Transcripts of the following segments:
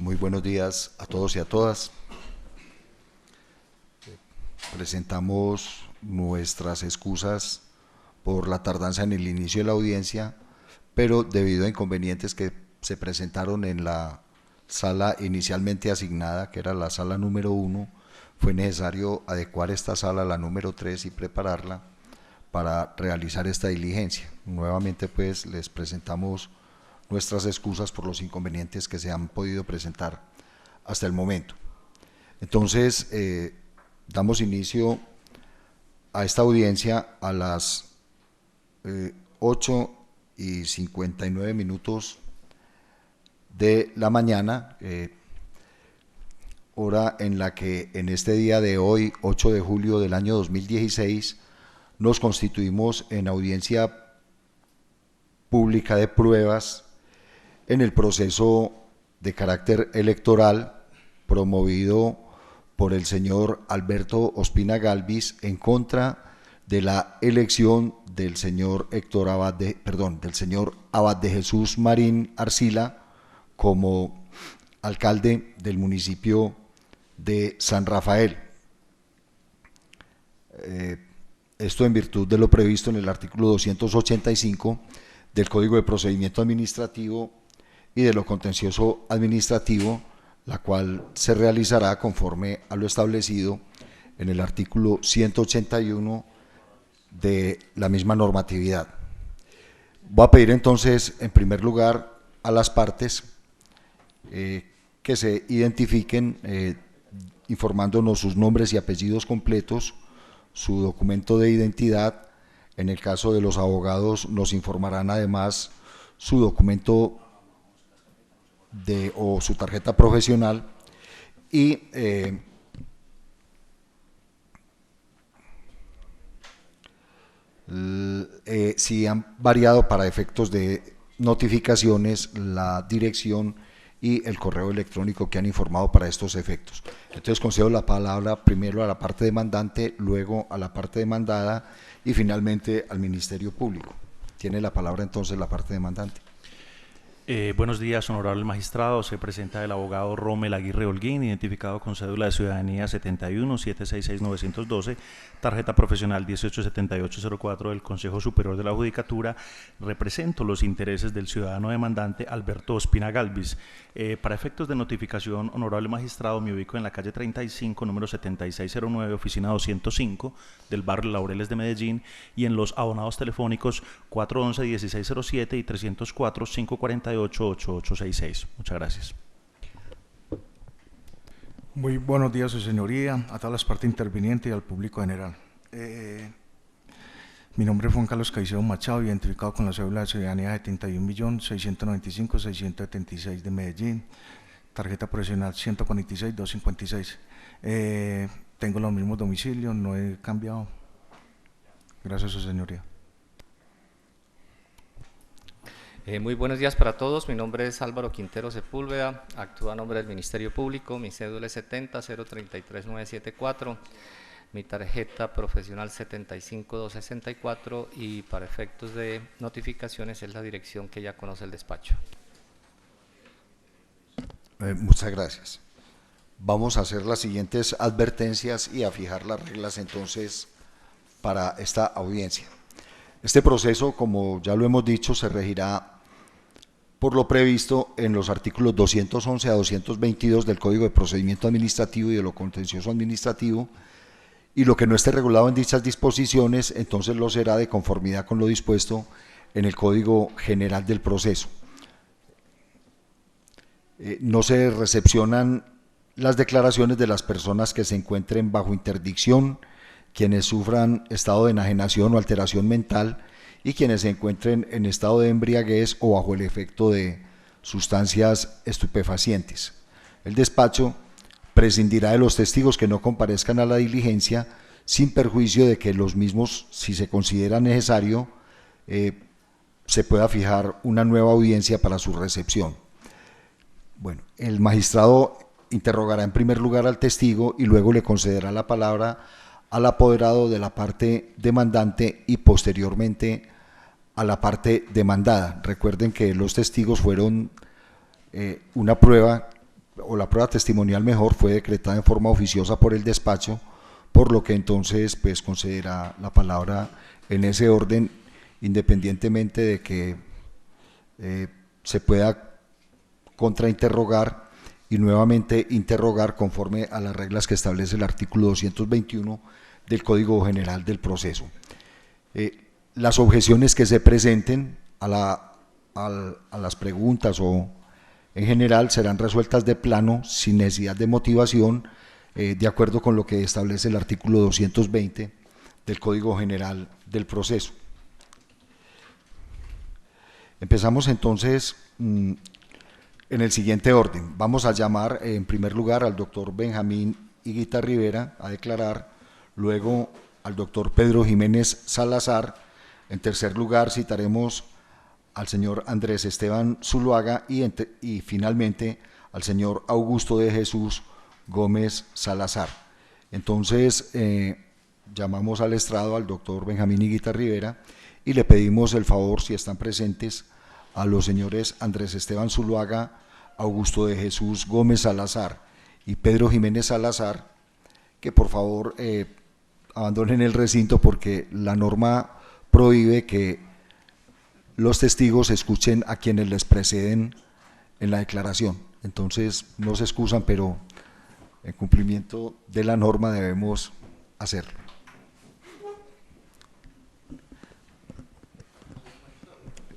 Muy buenos días a todos y a todas. Presentamos nuestras excusas por la tardanza en el inicio de la audiencia, pero debido a inconvenientes que se presentaron en la sala inicialmente asignada, que era la sala número 1, fue necesario adecuar esta sala a la número 3 y prepararla para realizar esta diligencia. Nuevamente pues les presentamos nuestras excusas por los inconvenientes que se han podido presentar hasta el momento. Entonces, damos inicio a esta audiencia a las 8:59 de la mañana, hora en la que en este día de hoy, 8 de julio del año 2016, nos constituimos en audiencia pública de pruebas en el proceso de carácter electoral promovido por el señor Alberto Ospina Gálvez en contra de la elección del señor del señor Abad de Jesús Marín Arcila como alcalde del municipio de San Rafael. Esto en virtud de lo previsto en el artículo 285 del Código de Procedimiento Administrativo y de lo contencioso administrativo, la cual se realizará conforme a lo establecido en el artículo 181 de la misma normatividad. Voy a pedir entonces, en primer lugar, a las partes que se identifiquen informándonos sus nombres y apellidos completos, su documento de identidad. En el caso de los abogados nos informarán además su documento o su tarjeta profesional y si han variado para efectos de notificaciones la dirección y el correo electrónico que han informado para estos efectos. Entonces concedo la palabra primero a la parte demandante, luego a la parte demandada y finalmente al Ministerio Público. Tiene la palabra entonces la parte demandante. Buenos días, honorable magistrado. Se presenta el abogado Rommel Aguirre Holguín, identificado con cédula de ciudadanía 71-766-912, tarjeta profesional 187804 del Consejo Superior de la Judicatura. Represento los intereses del ciudadano demandante Alberto Ospina Gálvez. Para efectos de notificación, honorable magistrado, me ubico en la calle 35, número 7609, oficina 205 del barrio Laureles de Medellín, y en los abonados telefónicos 411-1607 y 304-548-8866. Muchas gracias. Muy buenos días, su señoría, a todas las partes intervinientes y al público general. Mi nombre es Juan Carlos Caicedo Machado, identificado con la cédula de ciudadanía 71.695.676 de Medellín, tarjeta profesional 146-256. Tengo los mismos domicilios, no he cambiado. Gracias, su señoría. Muy buenos días para todos. Mi nombre es Álvaro Quintero Sepúlveda, actúo a nombre del Ministerio Público. Mi cédula es 70-033-974, mi tarjeta profesional 75-264 y para efectos de notificaciones es la dirección que ya conoce el despacho. Muchas gracias. Vamos a hacer las siguientes advertencias y a fijar las reglas entonces para esta audiencia. Este proceso, como ya lo hemos dicho, se regirá por lo previsto en los artículos 211 a 222 del Código de Procedimiento Administrativo y de lo contencioso administrativo, y lo que no esté regulado en dichas disposiciones, entonces lo será de conformidad con lo dispuesto en el Código General del Proceso. No se recepcionan las declaraciones de las personas que se encuentren bajo interdicción, quienes sufran estado de enajenación o alteración mental y quienes se encuentren en estado de embriaguez o bajo el efecto de sustancias estupefacientes. El despacho prescindirá de los testigos que no comparezcan a la diligencia sin perjuicio de que los mismos, si se considera necesario, se pueda fijar una nueva audiencia para su recepción. Bueno, el magistrado interrogará en primer lugar al testigo y luego le concederá la palabra al apoderado de la parte demandante y posteriormente a la parte demandada. Recuerden que los testigos fueron una prueba o la prueba testimonial mejor, fue decretada en forma oficiosa por el despacho, por lo que entonces pues concederá la palabra en ese orden, independientemente de que se pueda contrainterrogar y nuevamente interrogar conforme a las reglas que establece el artículo 221 del Código General del Proceso. Las objeciones que se presenten a las preguntas o en general serán resueltas de plano sin necesidad de motivación, de acuerdo con lo que establece el artículo 220 del Código General del Proceso. Empezamos entonces en el siguiente orden. Vamos a llamar en primer lugar al doctor Benjamín Higuita Rivera a declarar, luego al doctor Pedro Jiménez Salazar, en tercer lugar citaremos al señor Andrés Esteban Zuluaga y finalmente al señor Augusto de Jesús Gómez Salazar. Entonces llamamos al estrado al doctor Benjamín Higuita Rivera y le pedimos el favor, si están presentes, a los señores Andrés Esteban Zuluaga, Augusto de Jesús Gómez Salazar y Pedro Jiménez Salazar, que por favor abandonen el recinto porque la norma prohíbe que los testigos escuchen a quienes les preceden en la declaración. Entonces no se excusan, pero en cumplimiento de la norma debemos hacerlo.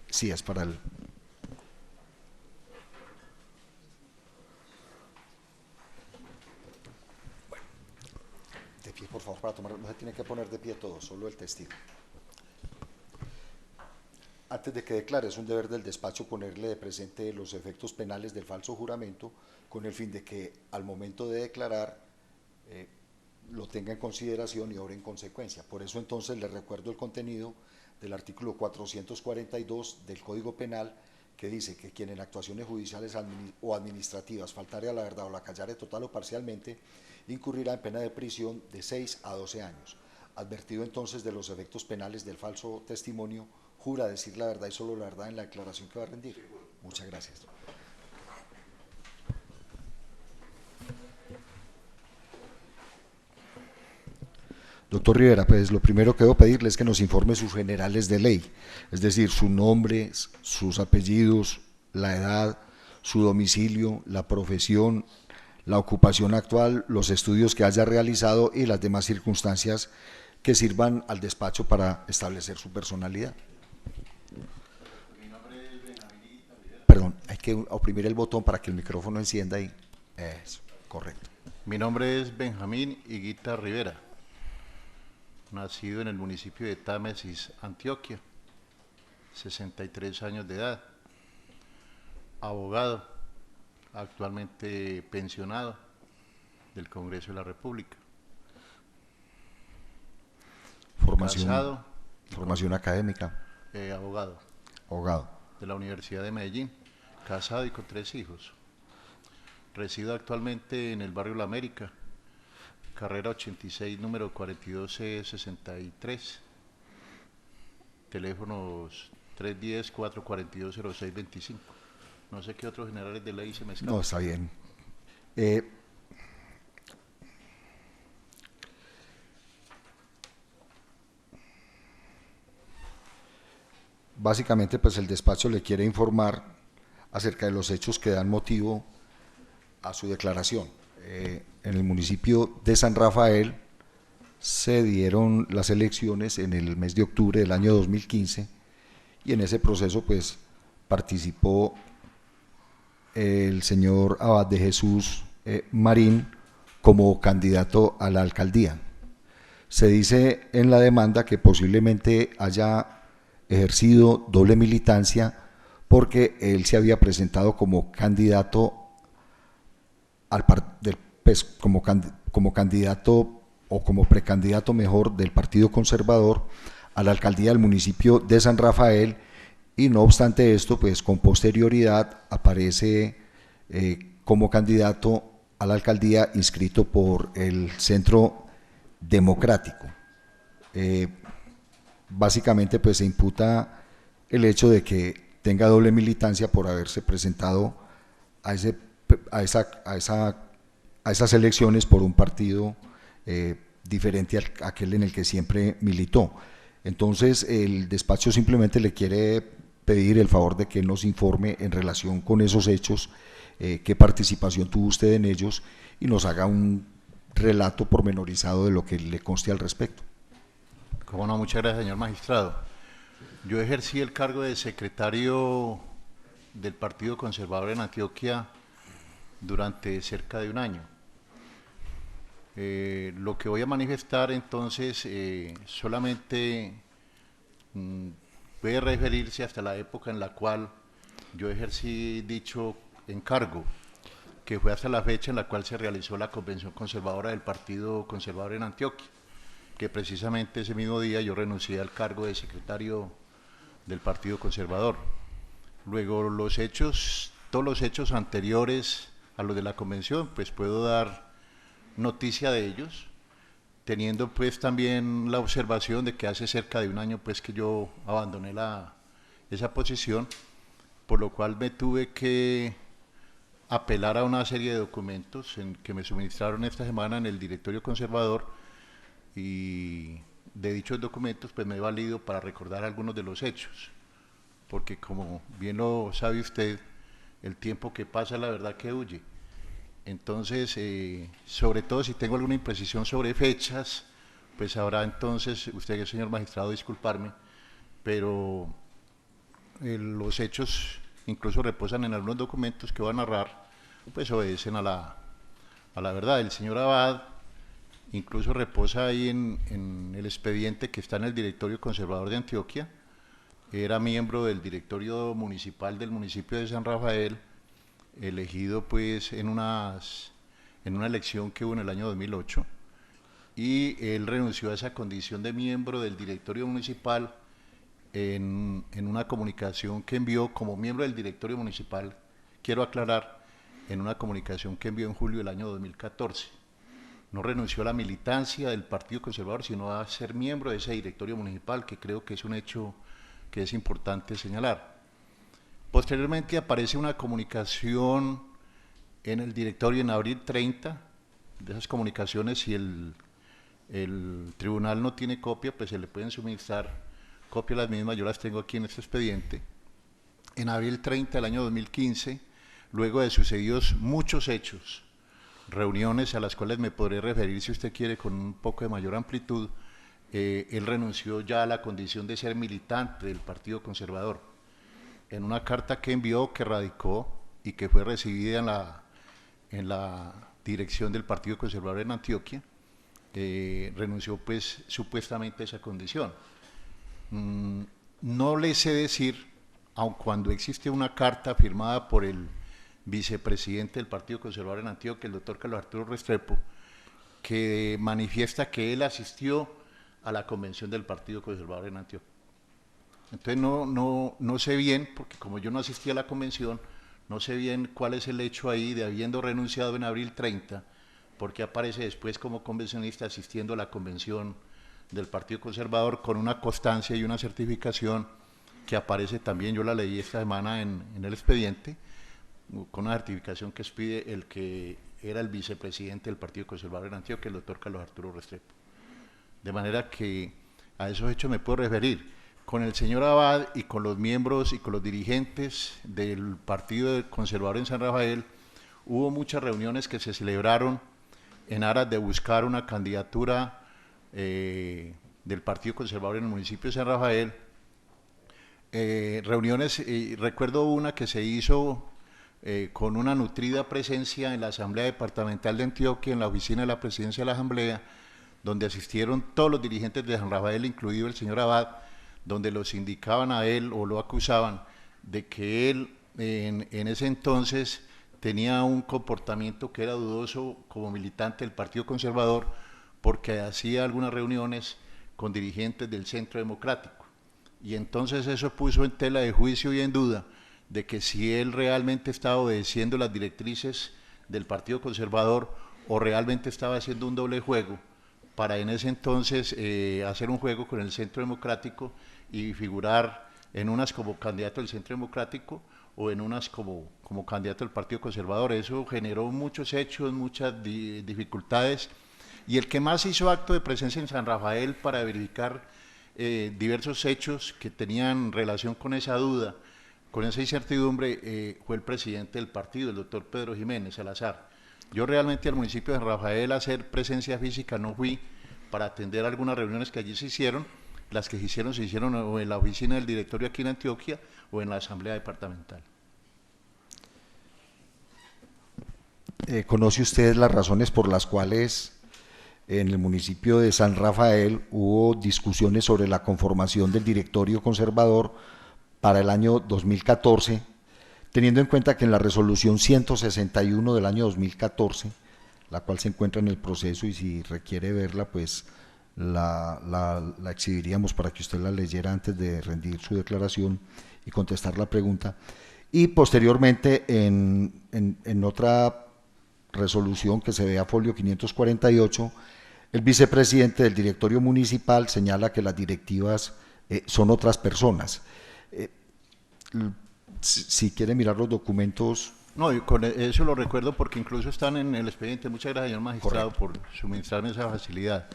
Sí, es para el... Bueno, de pie, por favor, para tomar, no se tiene que poner de pie todo, solo el testigo. Antes de que declare, es un deber del despacho ponerle de presente los efectos penales del falso juramento, con el fin de que al momento de declarar lo tenga en consideración y obre en consecuencia. Por eso entonces le recuerdo el contenido del artículo 442 del Código Penal, que dice que quien en actuaciones judiciales o administrativas faltare a la verdad o la callare total o parcialmente, incurrirá en pena de prisión de 6 a 12 años. Advertido entonces de los efectos penales del falso testimonio, jura decir la verdad y solo la verdad en la declaración que va a rendir. Muchas gracias. Doctor Rivera, pues lo primero que debo pedirle es que nos informe sus generales de ley, es decir, su nombre, sus apellidos, la edad, su domicilio, la profesión, la ocupación actual, los estudios que haya realizado y las demás circunstancias que sirvan al despacho para establecer su personalidad. Perdón, hay que oprimir el botón para que el micrófono encienda y... Eso, correcto. Mi nombre es Benjamín Higuita Rivera, nacido en el municipio de Támesis, Antioquia, 63 años de edad, abogado, actualmente pensionado del Congreso de la República. Formación, casado, formación académica. Abogado. Abogado. De la Universidad de Medellín, casado y con 3 hijos. Resido actualmente en el barrio La América, carrera 86, número 42C63, teléfonos 310-442-0625. No sé qué otros generales de ley se me escapan. No, está bien. Básicamente, pues el despacho le quiere informar acerca de los hechos que dan motivo a su declaración. En el municipio de San Rafael se dieron las elecciones en el mes de octubre del año 2015 y en ese proceso pues participó el señor Abad de Jesús Marín como candidato a la alcaldía. Se dice en la demanda que posiblemente haya ejercido doble militancia porque él se había presentado como candidato como candidato o como precandidato mejor del Partido Conservador a la alcaldía del municipio de San Rafael, y no obstante esto, pues con posterioridad aparece como candidato a la alcaldía inscrito por el Centro Democrático. Básicamente pues se imputa el hecho de que tenga doble militancia por haberse presentado a ese a esas elecciones por un partido diferente a aquel en el que siempre militó. Entonces el despacho simplemente le quiere pedir el favor de que nos informe en relación con esos hechos, qué participación tuvo usted en ellos y nos haga un relato pormenorizado de lo que le conste al respecto. Cómo no, muchas gracias, señor magistrado. Yo ejercí el cargo de secretario del Partido Conservador en Antioquia durante cerca de un año. Lo que voy a manifestar entonces solamente puede referirse hasta la época en la cual yo ejercí dicho encargo, que fue hasta la fecha en la cual se realizó la convención conservadora del Partido Conservador en Antioquia, que precisamente ese mismo día yo renuncié al cargo de secretario del Partido Conservador. Luego todos los hechos anteriores a los de la convención, pues puedo dar noticia de ellos, teniendo pues también la observación de que hace cerca de un año pues que yo abandoné esa posición, por lo cual me tuve que apelar a una serie de documentos que me suministraron esta semana en el directorio conservador, y de dichos documentos pues me he valido para recordar algunos de los hechos, porque como bien lo sabe usted, el tiempo que pasa la verdad que huye. Entonces, sobre todo si tengo alguna imprecisión sobre fechas, pues habrá entonces, usted, señor magistrado, disculparme, pero los hechos incluso reposan en algunos documentos que voy a narrar, pues obedecen a la verdad. El señor Abad incluso reposa ahí en el expediente que está en el directorio conservador de Antioquia. Era miembro del directorio municipal del municipio de San Rafael, elegido pues en una elección que hubo en el año 2008, y él renunció a esa condición de miembro del directorio municipal en una comunicación que envió como miembro del directorio municipal, quiero aclarar, en una comunicación que envió en julio del año 2014. No renunció a la militancia del Partido Conservador, sino a ser miembro de ese directorio municipal, que creo que es un hecho que es importante señalar. Posteriormente aparece una comunicación en el directorio en abril 30, de esas comunicaciones, si el tribunal no tiene copia, pues se le pueden suministrar copia de las mismas, yo las tengo aquí en este expediente. En abril 30 del año 2015, luego de sucedidos muchos hechos, reuniones a las cuales me podré referir si usted quiere con un poco de mayor amplitud, él renunció ya a la condición de ser militante del Partido Conservador. En una carta que envió, que radicó y que fue recibida en la dirección del Partido Conservador en Antioquia, renunció pues supuestamente a esa condición. No le sé decir, aun cuando existe una carta firmada por el vicepresidente del Partido Conservador en Antioquia, el doctor Carlos Arturo Restrepo, que manifiesta que él asistió a la convención del Partido Conservador en Antioquia. Entonces no sé bien, porque como yo no asistí a la convención, no sé bien cuál es el hecho ahí de habiendo renunciado en abril 30, porque aparece después como convencionista asistiendo a la convención del Partido Conservador con una constancia y una certificación que aparece también, yo la leí esta semana en el expediente, con una certificación que expide el que era el vicepresidente del Partido Conservador en Antioquia, el doctor Carlos Arturo Restrepo. De manera que a esos hechos me puedo referir. Con el señor Abad y con los miembros y con los dirigentes del Partido Conservador en San Rafael, hubo muchas reuniones que se celebraron en aras de buscar una candidatura del Partido Conservador en el municipio de San Rafael. Reuniones, recuerdo una que se hizo con una nutrida presencia en la Asamblea Departamental de Antioquia, en la oficina de la Presidencia de la Asamblea, donde asistieron todos los dirigentes de San Rafael, incluido el señor Abad, donde los indicaban a él o lo acusaban de que él en ese entonces tenía un comportamiento que era dudoso como militante del Partido Conservador, porque hacía algunas reuniones con dirigentes del Centro Democrático. Y entonces eso puso en tela de juicio y en duda de que si él realmente estaba obedeciendo las directrices del Partido Conservador o realmente estaba haciendo un doble juego para en ese entonces hacer un juego con el Centro Democrático y figurar en unas como candidato del Centro Democrático o en unas como candidato del Partido Conservador. Eso generó muchos hechos, muchas dificultades, y el que más hizo acto de presencia en San Rafael para verificar diversos hechos que tenían relación con esa duda, con esa incertidumbre, fue el presidente del partido, el doctor Pedro Jiménez Salazar. Yo realmente al municipio de San Rafael a hacer presencia física no fui para atender algunas reuniones que allí se hicieron. Las que se hicieron o en la oficina del directorio aquí en Antioquia o en la asamblea departamental. ¿Conoce usted las razones por las cuales en el municipio de San Rafael hubo discusiones sobre la conformación del directorio conservador para el año 2014, teniendo en cuenta que en la resolución 161 del año 2014, la cual se encuentra en el proceso y si requiere verla, pues la exhibiríamos para que usted la leyera antes de rendir su declaración y contestar la pregunta, y posteriormente en otra resolución que se ve a folio 548, el vicepresidente del directorio municipal señala que las directivas son otras personas. Si quiere mirar los documentos. No, y con eso lo recuerdo porque incluso están en el expediente. Muchas gracias, señor magistrado, Correcto, por suministrarme esa facilidad.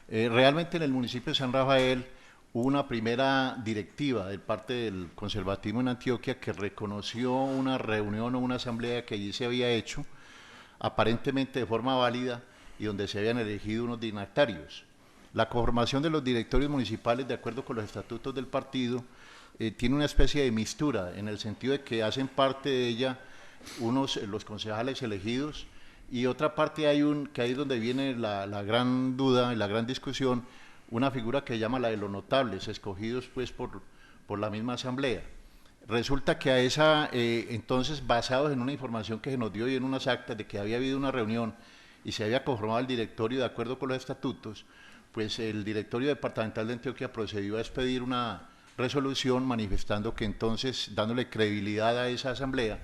Realmente en el municipio de San Rafael hubo una primera directiva de parte del conservatismo en Antioquia que reconoció una reunión o una asamblea que allí se había hecho, aparentemente de forma válida, y donde se habían elegido unos dignatarios. La conformación de los directorios municipales, de acuerdo con los estatutos del partido, tiene una especie de mistura, en el sentido de que hacen parte de ella los concejales elegidos, y otra parte que ahí es donde viene la gran duda y la gran discusión, una figura que llama la de los notables, escogidos pues por la misma asamblea. Resulta que a esa, entonces, basados en una información que se nos dio y en unas actas de que había habido una reunión y se había conformado el directorio de acuerdo con los estatutos, pues el directorio departamental de Antioquia procedió a expedir una resolución manifestando que entonces, dándole credibilidad a esa asamblea,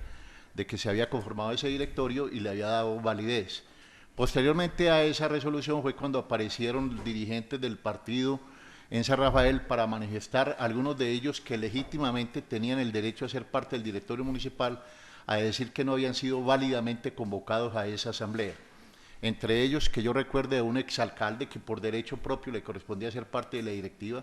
de que se había conformado ese directorio y le había dado validez. Posteriormente a esa resolución fue cuando aparecieron dirigentes del partido en San Rafael para manifestar, algunos de ellos que legítimamente tenían el derecho a ser parte del directorio municipal, a decir que no habían sido válidamente convocados a esa asamblea. Entre ellos, que yo recuerde, un exalcalde que por derecho propio le correspondía ser parte de la directiva,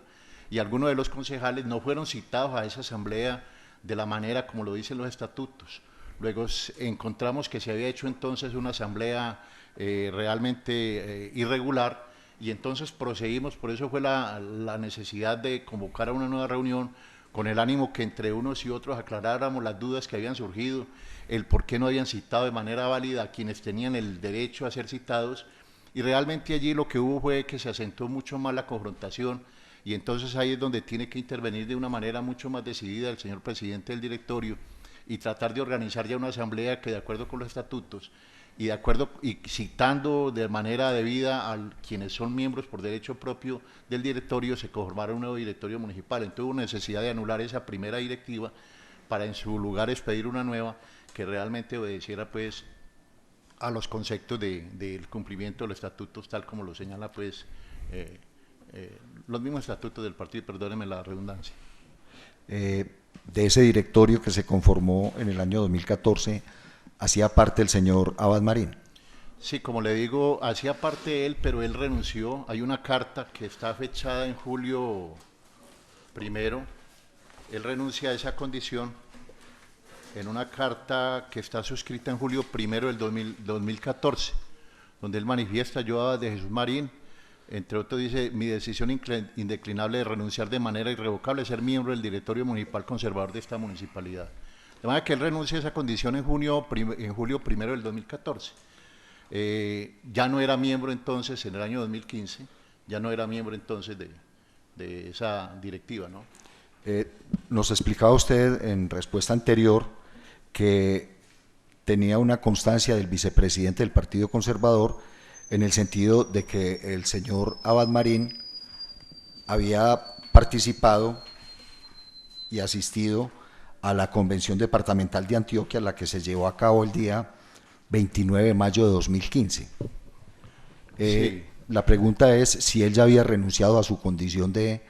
y algunos de los concejales no fueron citados a esa asamblea de la manera como lo dicen los estatutos. Luego encontramos que se había hecho entonces una asamblea realmente irregular, y entonces procedimos, por eso fue la necesidad de convocar a una nueva reunión con el ánimo que entre unos y otros aclaráramos las dudas que habían surgido, el por qué no habían citado de manera válida a quienes tenían el derecho a ser citados, y realmente allí lo que hubo fue que se acentuó mucho más la confrontación, y entonces ahí es donde tiene que intervenir de una manera mucho más decidida el señor presidente del directorio y tratar de organizar ya una asamblea que, de acuerdo con los estatutos y de acuerdo y citando de manera debida a quienes son miembros por derecho propio del directorio, se conformara un nuevo directorio municipal. Entonces hubo necesidad de anular esa primera directiva para en su lugar expedir una nueva que realmente obedeciera pues a los conceptos del cumplimiento de los estatutos, tal como lo señala pues los mismos estatutos del partido, perdónenme la redundancia. De ese directorio que se conformó en el año 2014, hacía parte el señor Abad Marín. Sí, como le digo, hacía parte él, pero él renunció. Hay una carta que está fechada en julio 1, él renuncia a esa condición en una carta que está suscrita en julio 1 del 2014, donde él manifiesta: yo, Abad de Jesús Marín, entre otros dice, mi decisión indeclinable de renunciar de manera irrevocable a ser miembro del directorio municipal conservador de esta municipalidad. De manera que él renuncia a esa condición en julio 1 del 2014. Ya no era miembro entonces, en el año 2015, ya no era miembro entonces de esa directiva, ¿no? Nos explicaba usted en respuesta anterior que tenía una constancia del vicepresidente del Partido Conservador en el sentido de que el señor Abad Marín había participado y asistido a la Convención Departamental de Antioquia, la que se llevó a cabo el día 29 de mayo de 2015. Sí. La pregunta es si él ya había renunciado a su condición de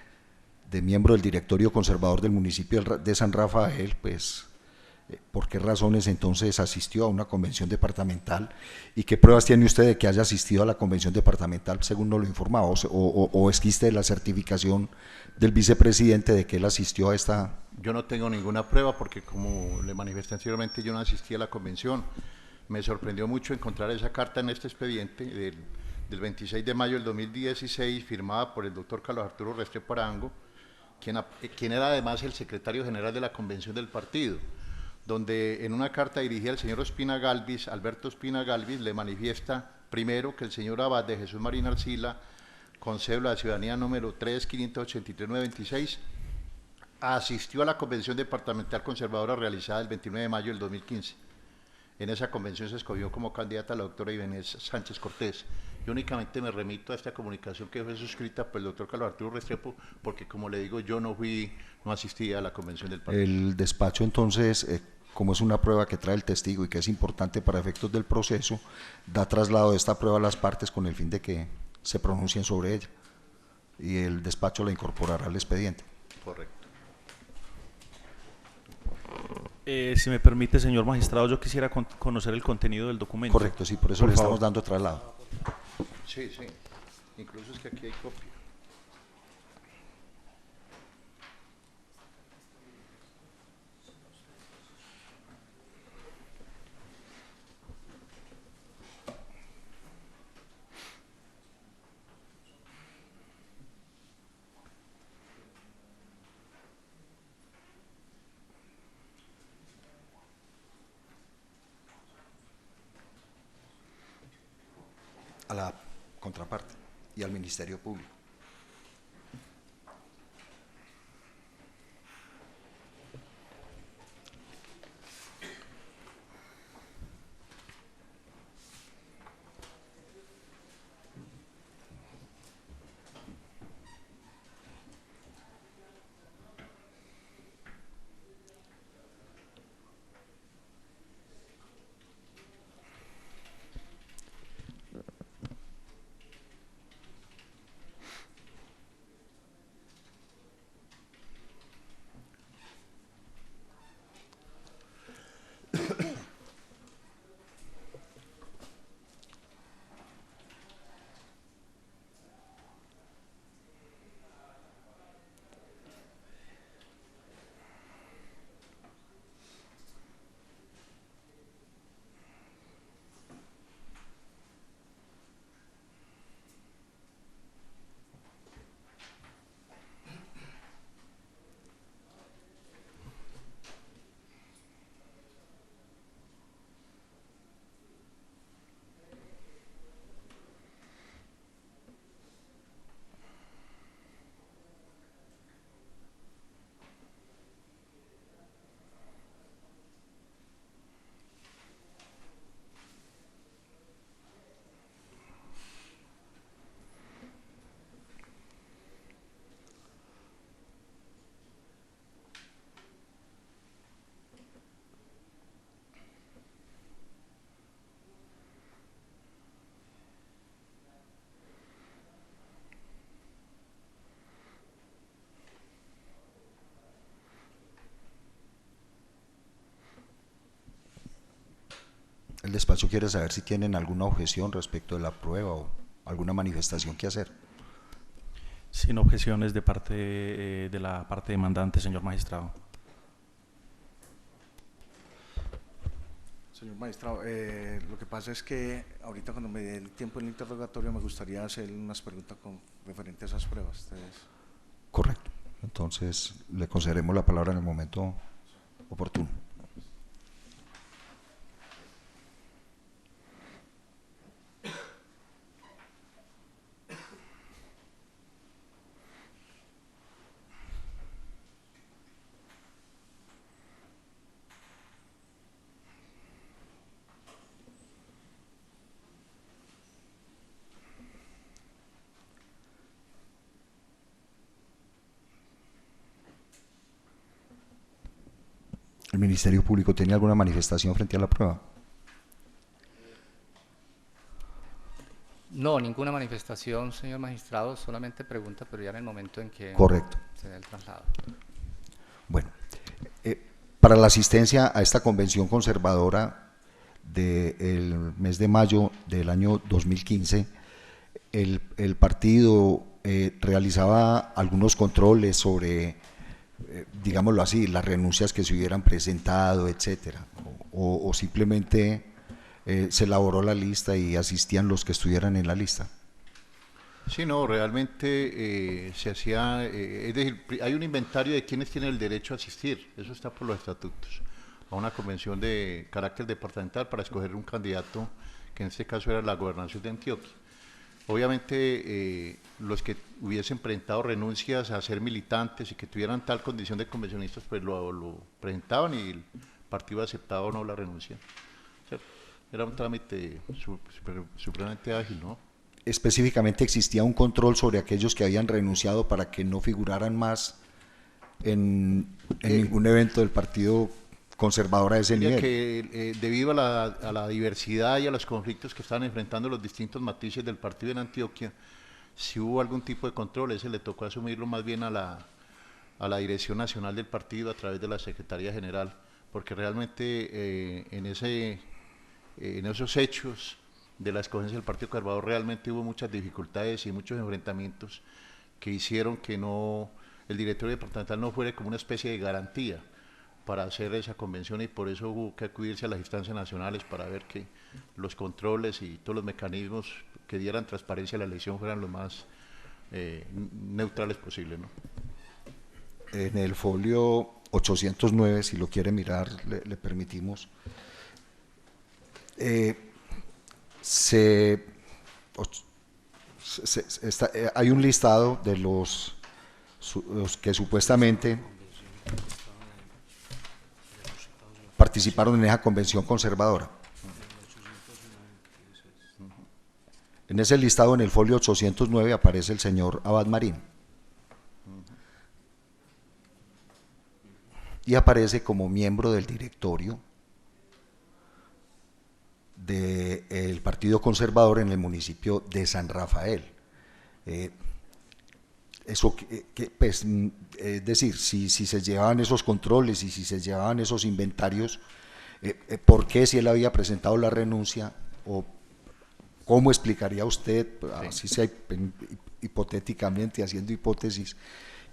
miembro del directorio conservador del municipio de San Rafael, pues ¿Por qué razones entonces asistió a una convención departamental? ¿Y qué pruebas tiene usted de que haya asistido a la convención departamental, según nos lo informaba? ¿O existe la certificación del vicepresidente de que él asistió a esta? Yo no tengo ninguna prueba porque, como le manifesté anteriormente, yo no asistí a la convención. Me sorprendió mucho encontrar esa carta en este expediente del 26 de mayo del 2016, firmada por el doctor Carlos Arturo Restrepo Arango, quien era además el secretario general de la convención del partido, donde en una carta dirigida al señor Ospina Galvis, Alberto Ospina Galvis, le manifiesta primero que el señor Abad de Jesús Marín Arcila, con cédula de ciudadanía número 3583926, asistió a la convención departamental conservadora realizada el 29 de mayo del 2015. En esa convención se escogió como candidata a la doctora Ibenez Sánchez Cortés. Yo únicamente me remito a esta comunicación que fue suscrita por el doctor Carlos Arturo Restrepo, porque, como le digo, yo no asistí a la convención del partido. El despacho entonces, como es una prueba que trae el testigo y que es importante para efectos del proceso, da traslado de esta prueba a las partes con el fin de que se pronuncien sobre ella, y el despacho la incorporará al expediente. Correcto. Si me permite, señor magistrado, yo quisiera conocer el contenido del documento. Correcto, sí, por eso le favor. estamos dando traslado. Sí, sí. Incluso es que aquí hay copia. A la contraparte y al Ministerio Público. El despacho quiere saber si tienen alguna objeción respecto de la prueba o alguna manifestación que hacer. Sin objeciones de parte de la parte demandante, señor magistrado. Señor magistrado, lo que pasa es que ahorita, cuando me dé el tiempo en el interrogatorio, me gustaría hacer unas preguntas referentes a esas pruebas. Ustedes. Correcto. Entonces le concederemos la palabra en el momento oportuno. ¿El Ministerio Público tiene alguna manifestación frente a la prueba? No, ninguna manifestación, señor magistrado, solamente pregunta, pero ya en el momento en que Correcto. se dé el traslado. Bueno, Para la asistencia a esta convención conservadora del mes de mayo del año 2015, el partido realizaba algunos controles sobre, digámoslo así, las renuncias que se hubieran presentado, etcétera, o simplemente se elaboró la lista y asistían los que estuvieran en la lista. Sí, no, realmente se hacía, es decir, hay un inventario de quienes tienen el derecho a asistir, eso está por los estatutos, a una convención de carácter departamental para escoger un candidato, que en este caso era la gobernación de Antioquia. Obviamente, los que hubiesen presentado renuncias a ser militantes y que tuvieran tal condición de convencionistas, pues lo presentaban y el partido aceptaba o no la renuncia. O sea, era un trámite supremamente ágil, ¿no? Específicamente existía un control sobre aquellos que habían renunciado para que no figuraran más en ningún evento del partido conservador a ese nivel. Que debido a la diversidad y a los conflictos que estaban enfrentando los distintos matices del partido en Antioquia, si hubo algún tipo de control, ese le tocó asumirlo más bien a la dirección nacional del partido a través de la Secretaría General, porque realmente en esos hechos de la escogencia del Partido Conservador realmente hubo muchas dificultades y muchos enfrentamientos que hicieron que el directorio departamental no fuera como una especie de garantía para hacer esa convención, y por eso hubo que acudirse a las instancias nacionales para ver que los controles y todos los mecanismos que dieran transparencia a la elección fueran lo más neutrales posible, ¿no? En el folio 809, si lo quiere mirar, le permitimos. Hay un listado de los que supuestamente participaron en esa convención conservadora. En ese listado, en el folio 809, aparece el señor Abad Marín. Y aparece como miembro del directorio del Partido Conservador en el municipio de San Rafael. Eso pues, es decir, si se llevaban esos controles y si se llevaban esos inventarios, ¿por qué, si él había presentado la renuncia, o cómo explicaría usted, así sea hipotéticamente, haciendo hipótesis,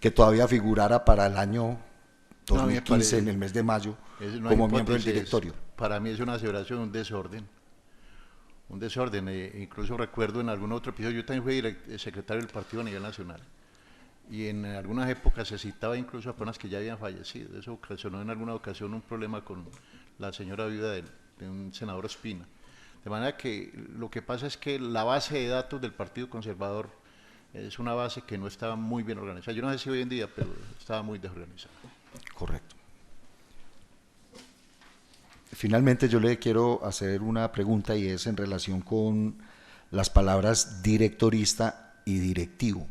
que todavía figurara para el año 2015, en el mes de mayo, como miembro del directorio? Para mí es una aseveración, un desorden. Incluso recuerdo en algún otro episodio, yo también fui secretario del partido a nivel nacional, y en algunas épocas se citaba incluso a personas que ya habían fallecido. Eso ocasionó en alguna ocasión un problema con la señora viuda de un senador Ospina. De manera que lo que pasa es que la base de datos del Partido Conservador es una base que no estaba muy bien organizada. Yo no sé si hoy en día, pero estaba muy desorganizada. Correcto. Finalmente, yo le quiero hacer una pregunta, y es en relación con las palabras directorista y directivo.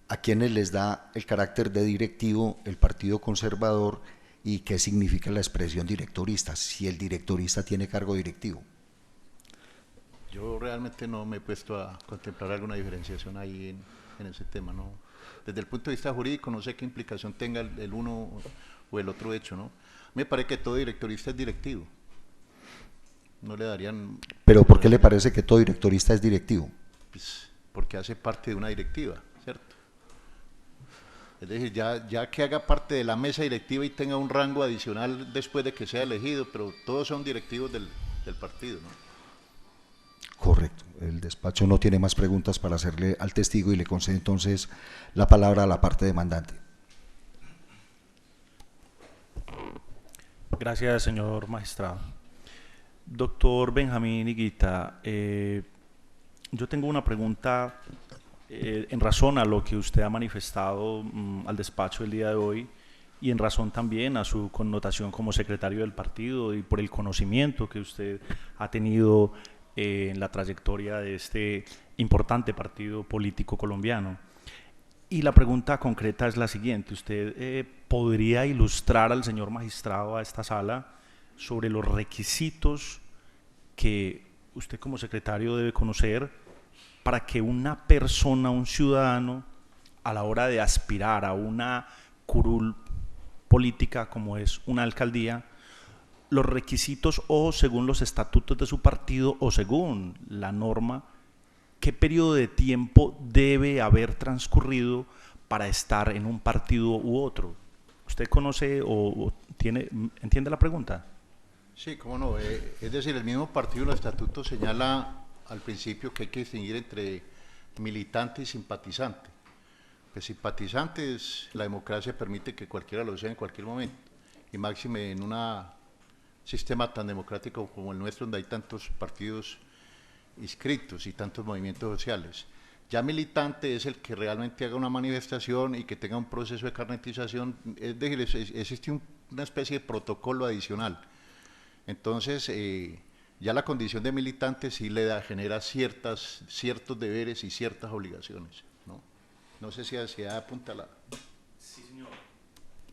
¿A quiénes les da el carácter de directivo el Partido Conservador y qué significa la expresión directorista, si el directorista tiene cargo directivo? Yo realmente no me he puesto a contemplar alguna diferenciación ahí en ese tema, ¿no? Desde el punto de vista jurídico no sé qué implicación tenga el uno o el otro hecho, ¿no? Me parece que todo directorista es directivo. No le darían... ¿Pero por qué le parece que todo directorista es directivo? Pues porque hace parte de una directiva, ¿cierto? Es decir, ya que haga parte de la mesa directiva y tenga un rango adicional después de que sea elegido, pero todos son directivos del partido, ¿no? Correcto. El despacho no tiene más preguntas para hacerle al testigo y le concede entonces la palabra a la parte demandante. Gracias, señor magistrado. Doctor Benjamín Higuita, yo tengo una pregunta en razón a lo que usted ha manifestado al despacho el día de hoy, y en razón también a su connotación como secretario del partido y por el conocimiento que usted ha tenido en la trayectoria de este importante partido político colombiano. Y la pregunta concreta es la siguiente: ¿usted podría ilustrar al señor magistrado, a esta sala, sobre los requisitos que usted como secretario debe conocer para que una persona, un ciudadano, a la hora de aspirar a una curul política como es una alcaldía, los requisitos o según los estatutos de su partido o según la norma, ¿qué periodo de tiempo debe haber transcurrido para estar en un partido u otro? ¿Usted conoce o entiende la pregunta? Sí, cómo no. Es decir, el mismo partido en el estatuto señala al principio que hay que distinguir entre militante y simpatizante. Pues simpatizantes, la democracia permite que cualquiera lo sea en cualquier momento, y máxime en un sistema tan democrático como el nuestro, donde hay tantos partidos inscritos y tantos movimientos sociales. Ya militante es el que realmente haga una manifestación y que tenga un proceso de carnetización, es decir, existe una especie de protocolo adicional. Entonces, ya la condición de militante sí genera ciertos deberes y ciertas obligaciones, ¿no? No sé si hacia apunta la... Sí, señor.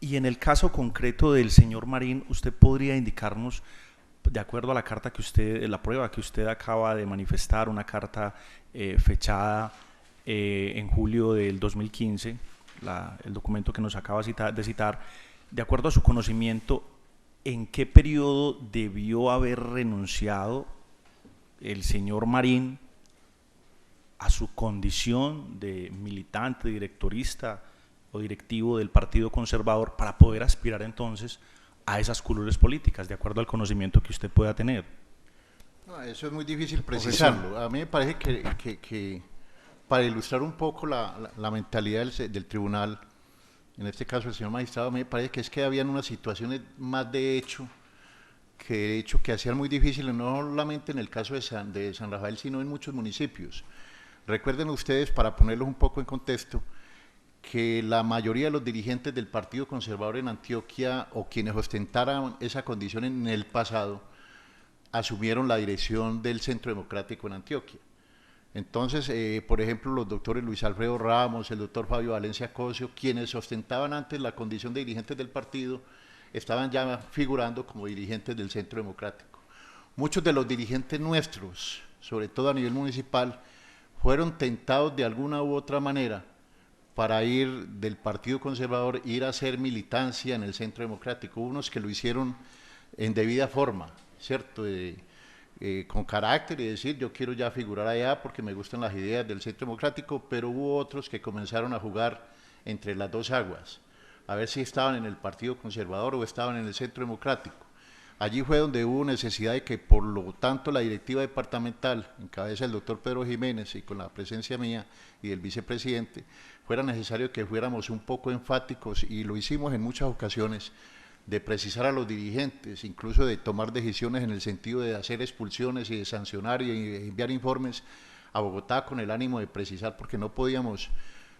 Y en el caso concreto del señor Marín, ¿usted podría indicarnos, de acuerdo a la carta que usted, la prueba que usted acaba de manifestar, una carta fechada en julio del 2015, el documento que nos acaba de citar, de acuerdo a su conocimiento, ¿en qué periodo debió haber renunciado el señor Marín a su condición de militante, directorista o directivo del Partido Conservador para poder aspirar entonces a esas curules políticas, de acuerdo al conocimiento que usted pueda tener? No, eso es muy difícil precisarlo. A mí me parece que para ilustrar un poco la mentalidad del tribunal, en este caso el señor magistrado, me parece que es que habían unas situaciones más de hecho que hacían muy difíciles, no solamente en el caso de San Rafael, sino en muchos municipios. Recuerden ustedes, para ponerlos un poco en contexto, que la mayoría de los dirigentes del Partido Conservador en Antioquia, o quienes ostentaran esa condición en el pasado, asumieron la dirección del Centro Democrático en Antioquia. Entonces, por ejemplo, los doctores Luis Alfredo Ramos, el doctor Fabio Valencia Cosio, quienes ostentaban antes la condición de dirigentes del partido, estaban ya figurando como dirigentes del Centro Democrático. Muchos de los dirigentes nuestros, sobre todo a nivel municipal, fueron tentados de alguna u otra manera para ir del Partido Conservador, ir a hacer militancia en el Centro Democrático. Hubo unos que lo hicieron en debida forma, ¿cierto? Con carácter y decir, yo quiero ya figurar allá porque me gustan las ideas del Centro Democrático, pero hubo otros que comenzaron a jugar entre las dos aguas, a ver si estaban en el Partido Conservador o estaban en el Centro Democrático. Allí fue donde hubo necesidad de que, por lo tanto, la directiva departamental, en cabeza del doctor Pedro Jiménez y con la presencia mía y del vicepresidente, fuera necesario que fuéramos un poco enfáticos, y lo hicimos en muchas ocasiones, de precisar a los dirigentes, incluso de tomar decisiones en el sentido de hacer expulsiones y de sancionar y enviar informes a Bogotá con el ánimo de precisar, porque no podíamos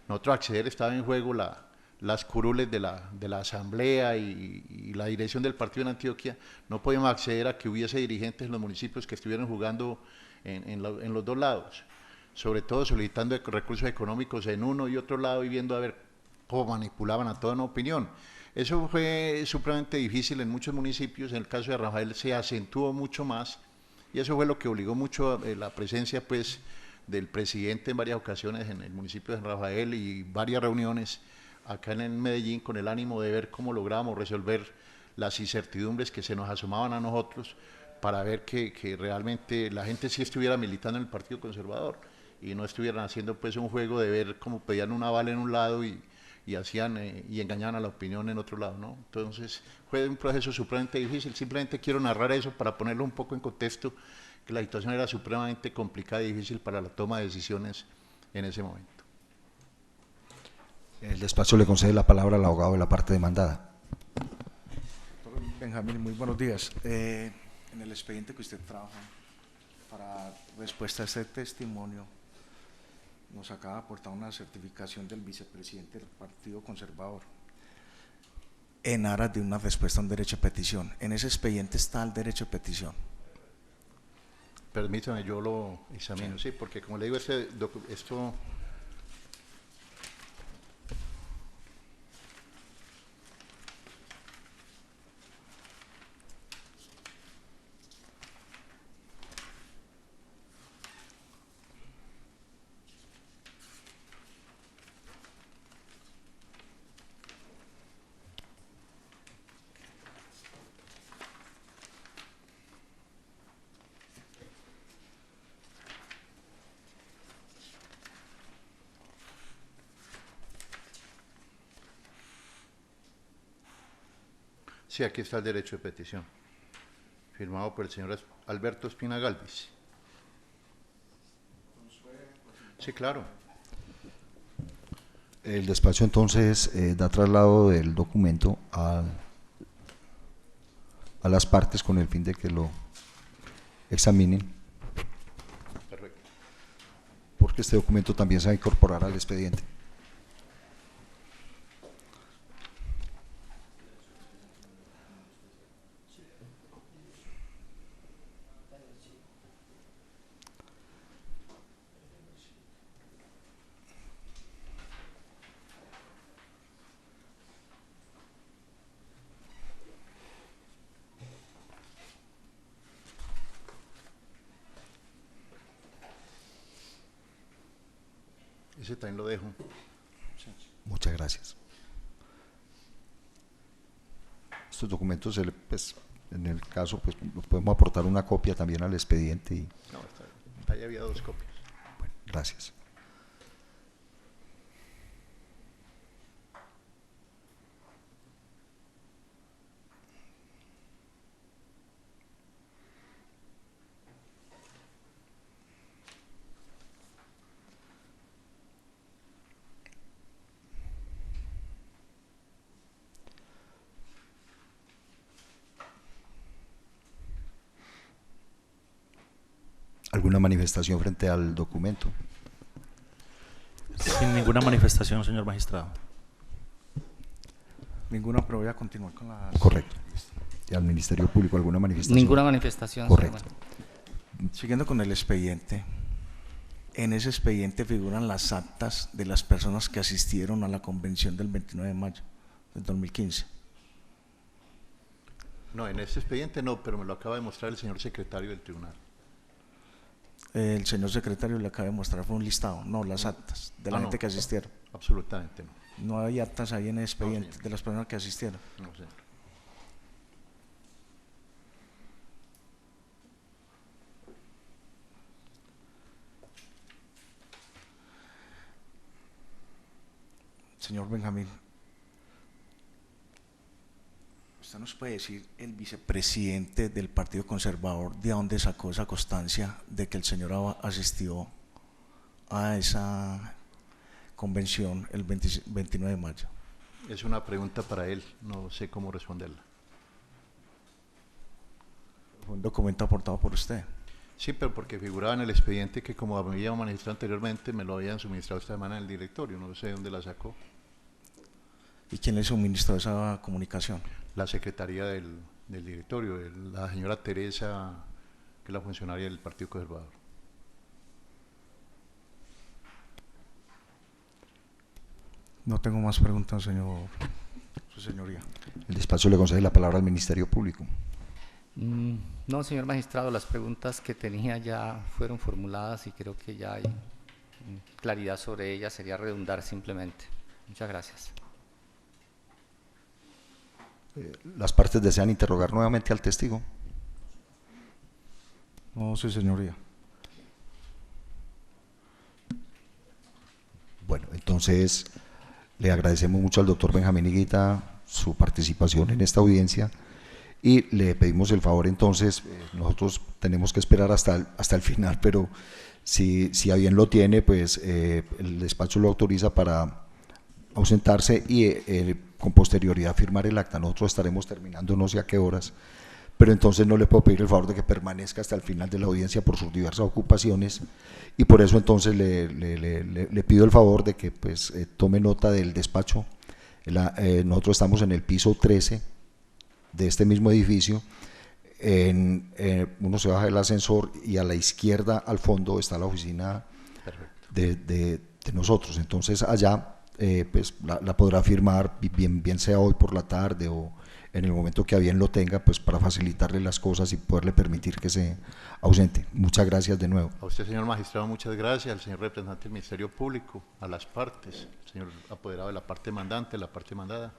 nosotros acceder, estaba en juego las curules de la asamblea y la dirección del partido en Antioquia, no podíamos acceder a que hubiese dirigentes en los municipios que estuvieran jugando en los dos lados, sobre todo solicitando recursos económicos en uno y otro lado y viendo a ver cómo manipulaban a toda una opinión. Eso fue supremamente difícil en muchos municipios. En el caso de Rafael se acentuó mucho más, y eso fue lo que obligó mucho la presencia, pues, del presidente en varias ocasiones en el municipio de San Rafael, y varias reuniones acá en Medellín con el ánimo de ver cómo lográbamos resolver las incertidumbres que se nos asomaban a nosotros, para ver que realmente la gente sí estuviera militando en el Partido Conservador y no estuvieran haciendo, pues, un juego de ver cómo pedían un aval en un lado y hacían y engañaban a la opinión en otro lado, ¿no? Entonces fue un proceso supremamente difícil. Simplemente quiero narrar eso para ponerlo un poco en contexto, que la situación era supremamente complicada y difícil para la toma de decisiones en ese momento. El despacho le concede la palabra al abogado de la parte demandada. Doctor Benjamín, muy buenos días. En el expediente que usted trajo para respuesta a este testimonio, nos acaba de aportar una certificación del vicepresidente del Partido Conservador en aras de una respuesta a un derecho de petición. En ese expediente está el derecho de petición. Permítame, yo lo examino, sí, porque como le digo, esto... Sí, aquí está el derecho de petición, firmado por el señor Alberto Espina Galvis. Sí, claro. El despacho entonces da traslado del documento a las partes con el fin de que lo examinen, Perfecto. porque este documento también se va a incorporar al expediente. Ese también lo dejo. Muchas gracias. Estos documentos, pues, en el caso, pues podemos aportar una copia también al expediente. Y, No, está bien. Ahí había 2 copias. bueno, gracias. ¿Alguna manifestación frente al documento? Sin ninguna manifestación, señor magistrado. Ninguna, pero voy a continuar con las... Correcto. ¿Y al Ministerio Público alguna manifestación? Ninguna manifestación. Correcto. señor. Siguiendo con el expediente, en ese expediente figuran las actas de las personas que asistieron a la convención del 29 de mayo del 2015. No, en este expediente no, pero me lo acaba de mostrar el señor secretario del tribunal. El señor secretario le acaba de mostrar, fue un listado, no las actas de la Ah, gente no. que asistieron. Absolutamente no. No hay actas ahí en el expediente señor. de las personas que asistieron. No sé. Señor Benjamín, ¿usted nos puede decir el vicepresidente del Partido Conservador de dónde sacó esa constancia de que el señor asistió a esa convención el 29 de mayo? Es una pregunta para él, no sé cómo responderla. Fue un documento aportado por usted. Sí, pero porque figuraba en el expediente que, como me había manifestado anteriormente, me lo habían suministrado esta semana en el directorio, no sé dónde la sacó. ¿Y quién le suministró esa comunicación? La secretaría del directorio, la señora Teresa, que es la funcionaria del Partido Conservador. No tengo más preguntas, señor, su señoría. El despacho le concede la palabra al Ministerio Público. No, señor magistrado, las preguntas que tenía ya fueron formuladas y creo que ya hay claridad sobre ellas, sería redundar simplemente. Muchas gracias. ¿Las partes desean interrogar nuevamente al testigo? No, su señoría. Bueno, entonces le agradecemos mucho al doctor Benjamín Higuita su participación en esta audiencia y le pedimos el favor entonces, nosotros tenemos que esperar hasta el final, pero si a bien lo tiene, pues el despacho lo autoriza para ausentarse y con posterioridad firmar el acta. Nosotros estaremos terminando no sé a qué horas, pero entonces no le puedo pedir el favor de que permanezca hasta el final de la audiencia por sus diversas ocupaciones y por eso entonces le pido el favor de que pues tome nota del despacho. Nosotros estamos en el piso 13 de este mismo edificio. Uno se baja del ascensor y a la izquierda al fondo está la oficina de nosotros. Entonces allá pues la podrá firmar bien sea hoy por la tarde o en el momento que a bien lo tenga, pues para facilitarle las cosas y poderle permitir que se ausente. Muchas gracias de nuevo. A usted, señor magistrado, muchas gracias, al señor representante del Ministerio Público, a las partes, al señor apoderado de la parte mandante, la parte mandada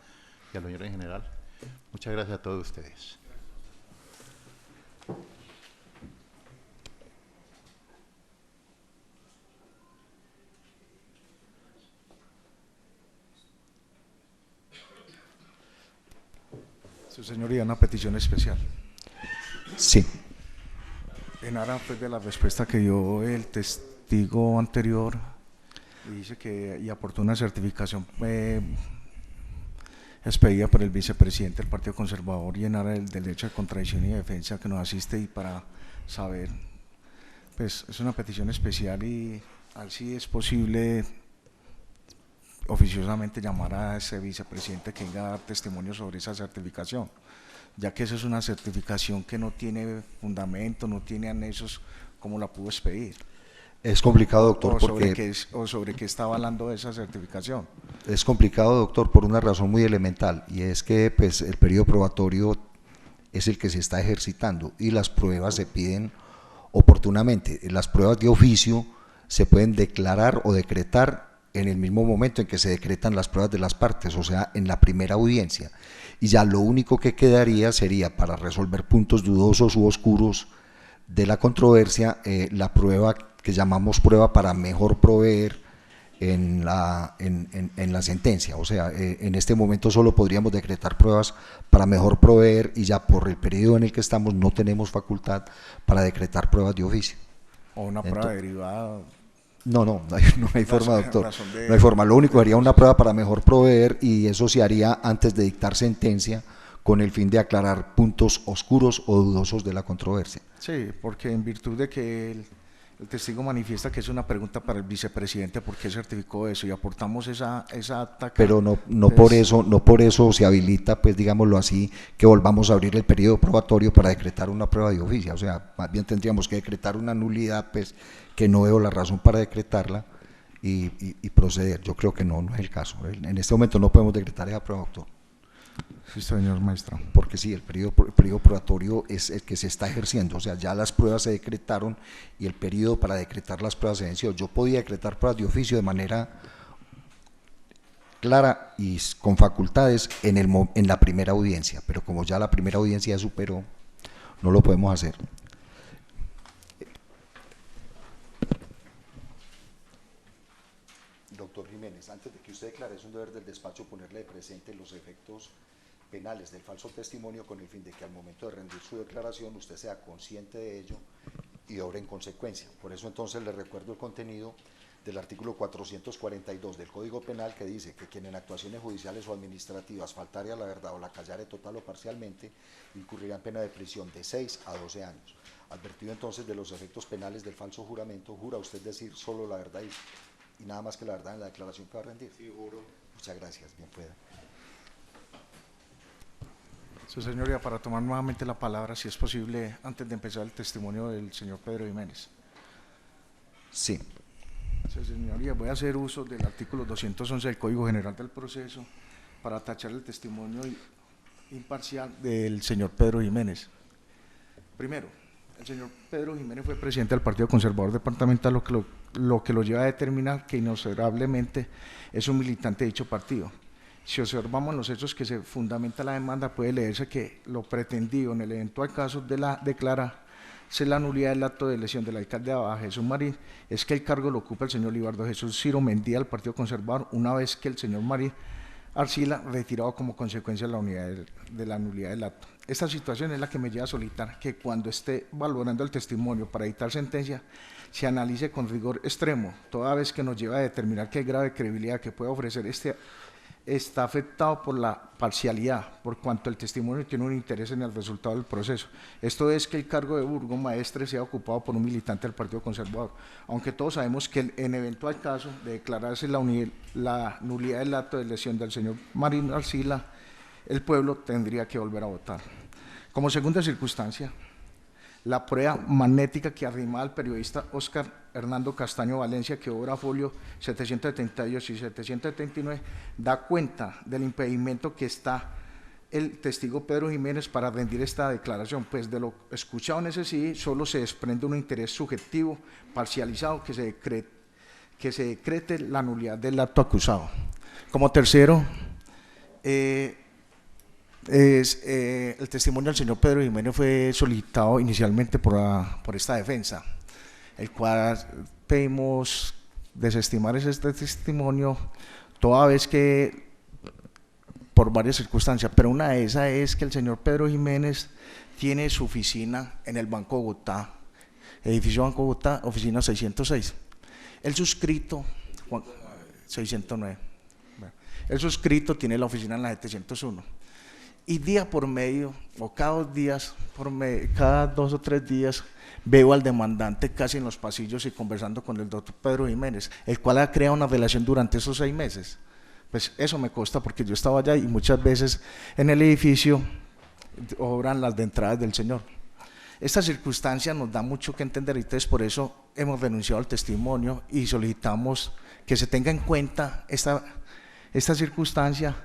y al señor en general. Muchas gracias a todos ustedes. Su señoría, una petición especial. Sí. En aras pues, de la respuesta que dio el testigo anterior, dice que y aportó una certificación expedida por el vicepresidente del Partido Conservador y en aras del derecho de contradicción y defensa que nos asiste y para saber, pues es una petición especial y a ver si es posible oficiosamente llamar a ese vicepresidente que venga a dar testimonio sobre esa certificación, ya que esa es una certificación que no tiene fundamento, no tiene anexos, ¿cómo la pudo expedir? Es complicado, doctor, O sobre qué está avalando esa certificación. Es complicado, doctor, por una razón muy elemental, y es que pues, el periodo probatorio es el que se está ejercitando y las pruebas se piden oportunamente. Las pruebas de oficio se pueden declarar o decretar en el mismo momento en que se decretan las pruebas de las partes, o sea, en la primera audiencia. Y ya lo único que quedaría sería, para resolver puntos dudosos u oscuros de la controversia, la prueba que llamamos prueba para mejor proveer en la sentencia. O sea, en este momento solo podríamos decretar pruebas para mejor proveer y ya por el periodo en el que estamos no tenemos facultad para decretar pruebas de oficio. O una prueba derivada. No hay forma, doctor. No hay forma. Lo único sería una prueba para mejor proveer y eso se haría antes de dictar sentencia con el fin de aclarar puntos oscuros o dudosos de la controversia. Sí, porque en virtud de que el testigo manifiesta que es una pregunta para el vicepresidente, ¿por qué certificó eso? Y aportamos esa acta. Pero no por eso se habilita, pues digámoslo así, que volvamos a abrir el periodo probatorio para decretar una prueba de oficio. O sea, más bien tendríamos que decretar una nulidad, pues que no veo la razón para decretarla y proceder. Yo creo que no es el caso. En este momento no podemos decretar esa prueba, doctor. Sí, señor maestro. Porque sí, el periodo probatorio es el que se está ejerciendo, o sea, ya las pruebas se decretaron y el periodo para decretar las pruebas se venció. Yo podía decretar pruebas de oficio de manera clara y con facultades en la primera audiencia, pero como ya la primera audiencia superó, no lo podemos hacer. Doctor Jiménez, antes de que usted declare, es un deber del despacho ponerle de presente los efectos penales del falso testimonio con el fin de que al momento de rendir su declaración usted sea consciente de ello y obre en consecuencia. Por eso entonces le recuerdo el contenido del artículo 442 del Código Penal que dice que quien en actuaciones judiciales o administrativas faltare a la verdad o la callare total o parcialmente incurrirá en pena de prisión de 6 a 12 años. Advertido entonces de los efectos penales del falso juramento, ¿jura usted decir solo la verdad y nada más que la verdad en la declaración que va a rendir? Sí, juro. Muchas gracias, bien pueda. Su señoría, para tomar nuevamente la palabra, si es posible, antes de empezar el testimonio del señor Pedro Jiménez. Sí. Su señoría, voy a hacer uso del artículo 211 del Código General del Proceso para tachar el testimonio imparcial del señor Pedro Jiménez. Primero, el señor Pedro Jiménez fue presidente del Partido Conservador Departamental, lo que lo lleva a determinar que inexorablemente es un militante de dicho partido. Si observamos los hechos que se fundamenta la demanda, puede leerse que lo pretendido en el eventual caso de declararse la nulidad del acto de elección del alcalde de Abajo, Jesús Marín, es que el cargo lo ocupa el señor Libardo Jesús Ciro Mendía del Partido Conservador, una vez que el señor Marín Arcila retirado como consecuencia de la nulidad del acto. Esta situación es la que me lleva a solicitar que cuando esté valorando el testimonio para dictar sentencia, se analice con rigor extremo, toda vez que nos lleva a determinar que el grado de credibilidad que puede ofrecer está afectado por la parcialidad, por cuanto el testimonio tiene un interés en el resultado del proceso. Esto es que el cargo de burgomaestre sea ocupado por un militante del Partido Conservador, aunque todos sabemos que en eventual caso de declararse la nulidad del acto de elección del señor Marín Arcila, el pueblo tendría que volver a votar. Como segunda circunstancia, la prueba magnética que arrimaba al periodista Óscar Hernando Castaño Valencia, que obra folio 778 y 779, da cuenta del impedimento que está el testigo Pedro Jiménez para rendir esta declaración, pues de lo escuchado en ese sí solo se desprende un interés subjetivo, parcializado, que se decrete la nulidad del acto acusado. Como tercero, el testimonio del señor Pedro Jiménez fue solicitado inicialmente por esta defensa, el cual pedimos desestimar ese testimonio, toda vez que por varias circunstancias, pero una de esas es que el señor Pedro Jiménez tiene su oficina en el Banco Bogotá, edificio Banco Bogotá, oficina 606. El suscrito, 609, bueno, el suscrito tiene la oficina en la 701. Y día por medio, o cada 2 días, cada 2 o 3 días, veo al demandante casi en los pasillos y conversando con el doctor Pedro Jiménez, el cual ha creado una relación durante esos 6 meses. Pues eso me consta porque yo estaba allá y muchas veces en el edificio obran las de entradas del señor. Esta circunstancia nos da mucho que entender y entonces por eso hemos renunciado al testimonio y solicitamos que se tenga en cuenta esta circunstancia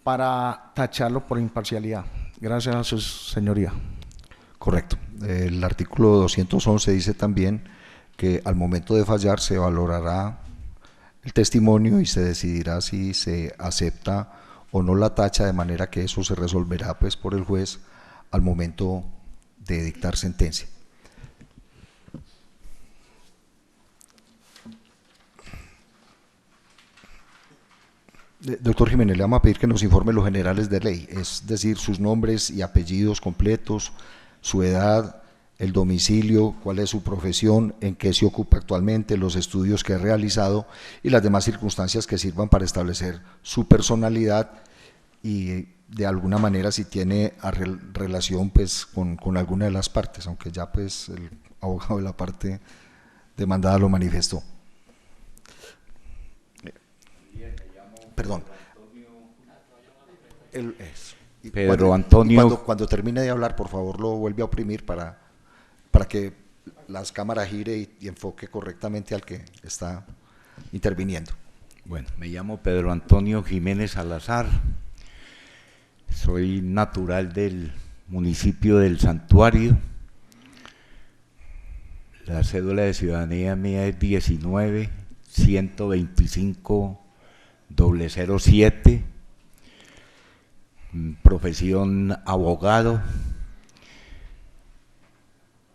para tacharlo por imparcialidad. Gracias a su señoría. Correcto. El artículo 211 dice también que al momento de fallar se valorará el testimonio y se decidirá si se acepta o no la tacha, de manera que eso se resolverá pues por el juez al momento de dictar sentencia. Doctor Jiménez, le vamos a pedir que nos informe los generales de ley, es decir, sus nombres y apellidos completos, su edad, el domicilio, cuál es su profesión, en qué se ocupa actualmente, los estudios que ha realizado y las demás circunstancias que sirvan para establecer su personalidad y de alguna manera si tiene relación pues con alguna de las partes, aunque ya pues el abogado de la parte demandada lo manifestó. Perdón. Pedro Antonio. Cuando termine de hablar, por favor, lo vuelve a oprimir para que las cámaras gire y enfoque correctamente al que está interviniendo. Bueno, me llamo Pedro Antonio Jiménez Salazar. Soy natural del municipio del Santuario. La cédula de ciudadanía mía es 19-125-007. Profesión abogado.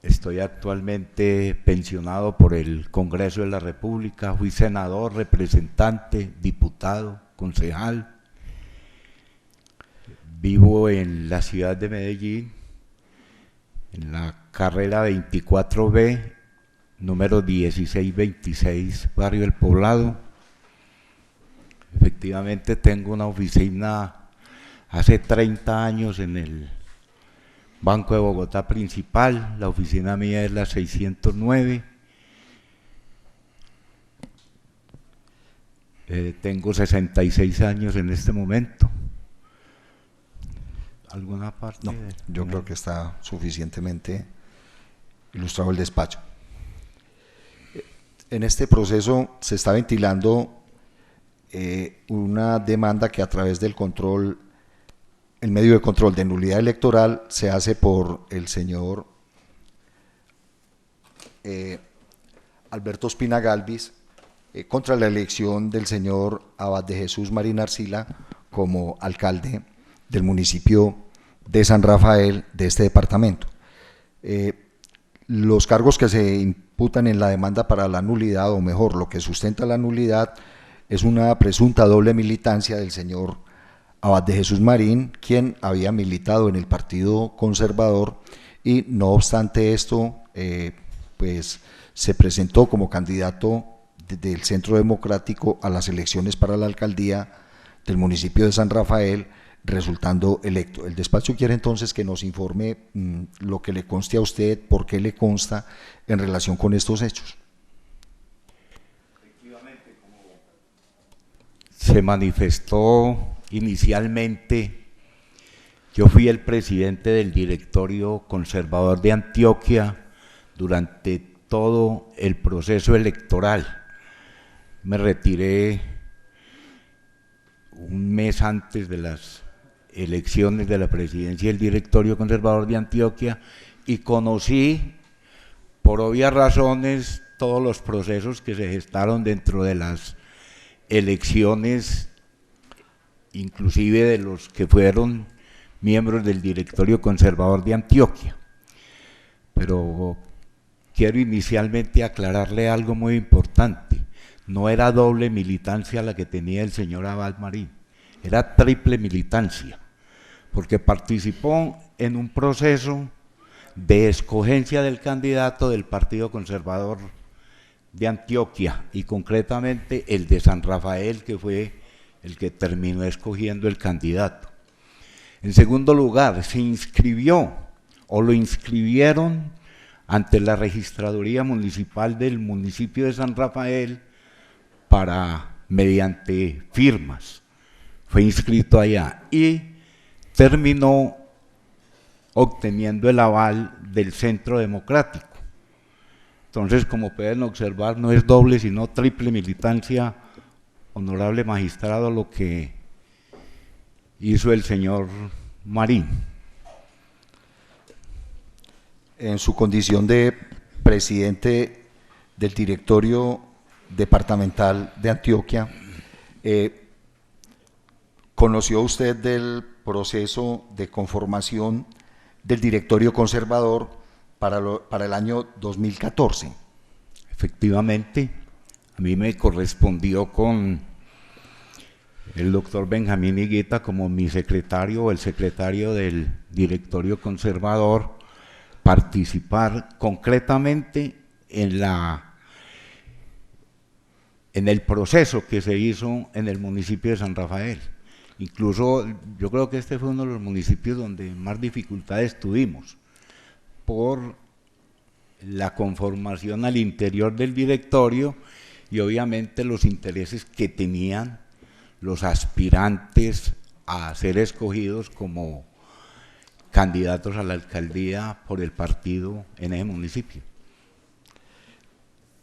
Estoy actualmente pensionado por el Congreso de la República. Fui senador, representante, diputado, concejal. Vivo en la ciudad de Medellín, en la carrera 24B, número 1626, barrio El Poblado. Efectivamente tengo una oficina hace 30 años en el Banco de Bogotá principal. La oficina mía es la 609. Tengo 66 años en este momento. ¿Alguna parte? No, yo creo que está suficientemente ilustrado el despacho. En este proceso se está ventilando una demanda que a través del control, el medio de control de nulidad electoral se hace por el señor Alberto Ospina Galvis contra la elección del señor Abad de Jesús Marín Arcila como alcalde del municipio de San Rafael de este departamento. Los cargos que se imputan en la demanda para la nulidad, o mejor, lo que sustenta la nulidad, es una presunta doble militancia del señor Abad de Jesús Marín, quien había militado en el Partido Conservador y no obstante esto, pues se presentó como candidato del Centro Democrático a las elecciones para la alcaldía del municipio de San Rafael, resultando electo. El despacho quiere entonces que nos informe lo que le conste a usted, por qué le consta en relación con estos hechos. Efectivamente, como se manifestó inicialmente, yo fui el presidente del directorio conservador de Antioquia durante todo el proceso electoral. Me retiré un mes antes de las elecciones de la presidencia del directorio conservador de Antioquia y conocí, por obvias razones, todos los procesos que se gestaron dentro de las elecciones, inclusive de los que fueron miembros del directorio conservador de Antioquia. Pero quiero inicialmente aclararle algo muy importante. No era doble militancia la que tenía el señor Abad Marín. era triple militancia, porque participó en un proceso de escogencia del candidato del Partido Conservador de Antioquia, y concretamente el de San Rafael, que fue el que terminó escogiendo el candidato. En segundo lugar, se inscribió o lo inscribieron ante la registraduría municipal del municipio de San Rafael mediante firmas. Fue inscrito allá y terminó obteniendo el aval del Centro Democrático. Entonces, como pueden observar, no es doble, sino triple militancia, honorable magistrado, lo que hizo el señor Marín. En su condición de presidente del directorio departamental de Antioquia, ¿conoció usted del proceso de conformación del directorio conservador para el año 2014? Efectivamente, a mí me correspondió con el doctor Benjamín Higuita como mi secretario o el secretario del directorio conservador participar concretamente en el proceso que se hizo en el municipio de San Rafael. Incluso yo creo que este fue uno de los municipios donde más dificultades tuvimos por la conformación al interior del directorio y obviamente los intereses que tenían los aspirantes a ser escogidos como candidatos a la alcaldía por el partido en ese municipio.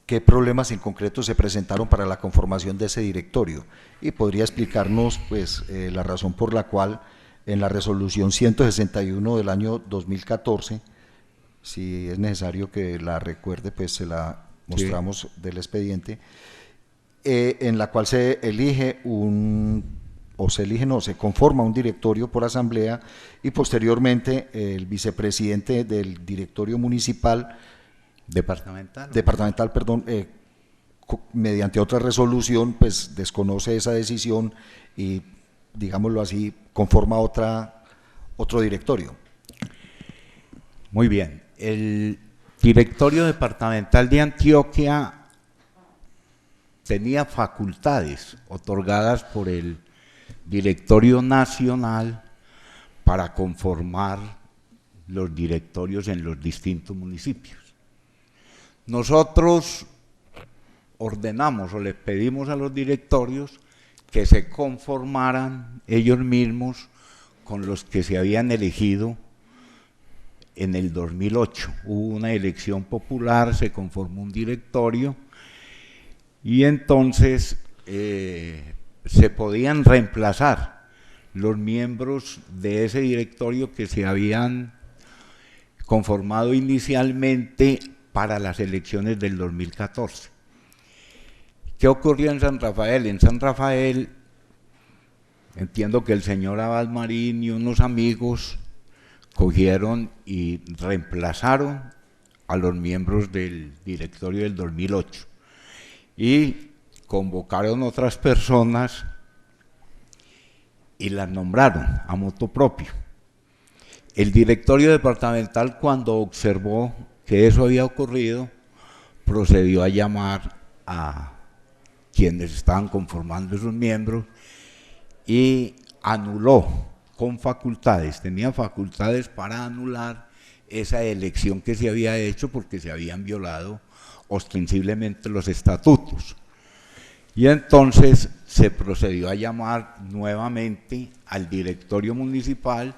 ¿Qué problemas en concreto se presentaron para la conformación de ese directorio? Y podría explicarnos pues, la razón por la cual en la resolución 161 del año 2014, si es necesario que la recuerde, pues se la mostramos del expediente, en la cual se elige se conforma un directorio por asamblea y posteriormente el vicepresidente del directorio municipal departamental, mediante otra resolución, pues desconoce esa decisión y, digámoslo así, conforma otro directorio. Muy bien, el directorio departamental de Antioquia tenía facultades otorgadas por el directorio nacional para conformar los directorios en los distintos municipios. Nosotros ordenamos o les pedimos a los directorios que se conformaran ellos mismos con los que se habían elegido en el 2008. Hubo una elección popular, se conformó un directorio y entonces se podían reemplazar los miembros de ese directorio que se habían conformado inicialmente para las elecciones del 2014. ¿Qué ocurrió en San Rafael? En San Rafael, entiendo que el señor Abad Marín y unos amigos cogieron y reemplazaron a los miembros del directorio del 2008 y convocaron otras personas y las nombraron a motu propio. El directorio departamental, cuando observó que eso había ocurrido, procedió a llamar a quienes estaban conformando esos miembros y anuló con facultades, tenía facultades para anular esa elección que se había hecho porque se habían violado ostensiblemente los estatutos. Y entonces se procedió a llamar nuevamente al directorio municipal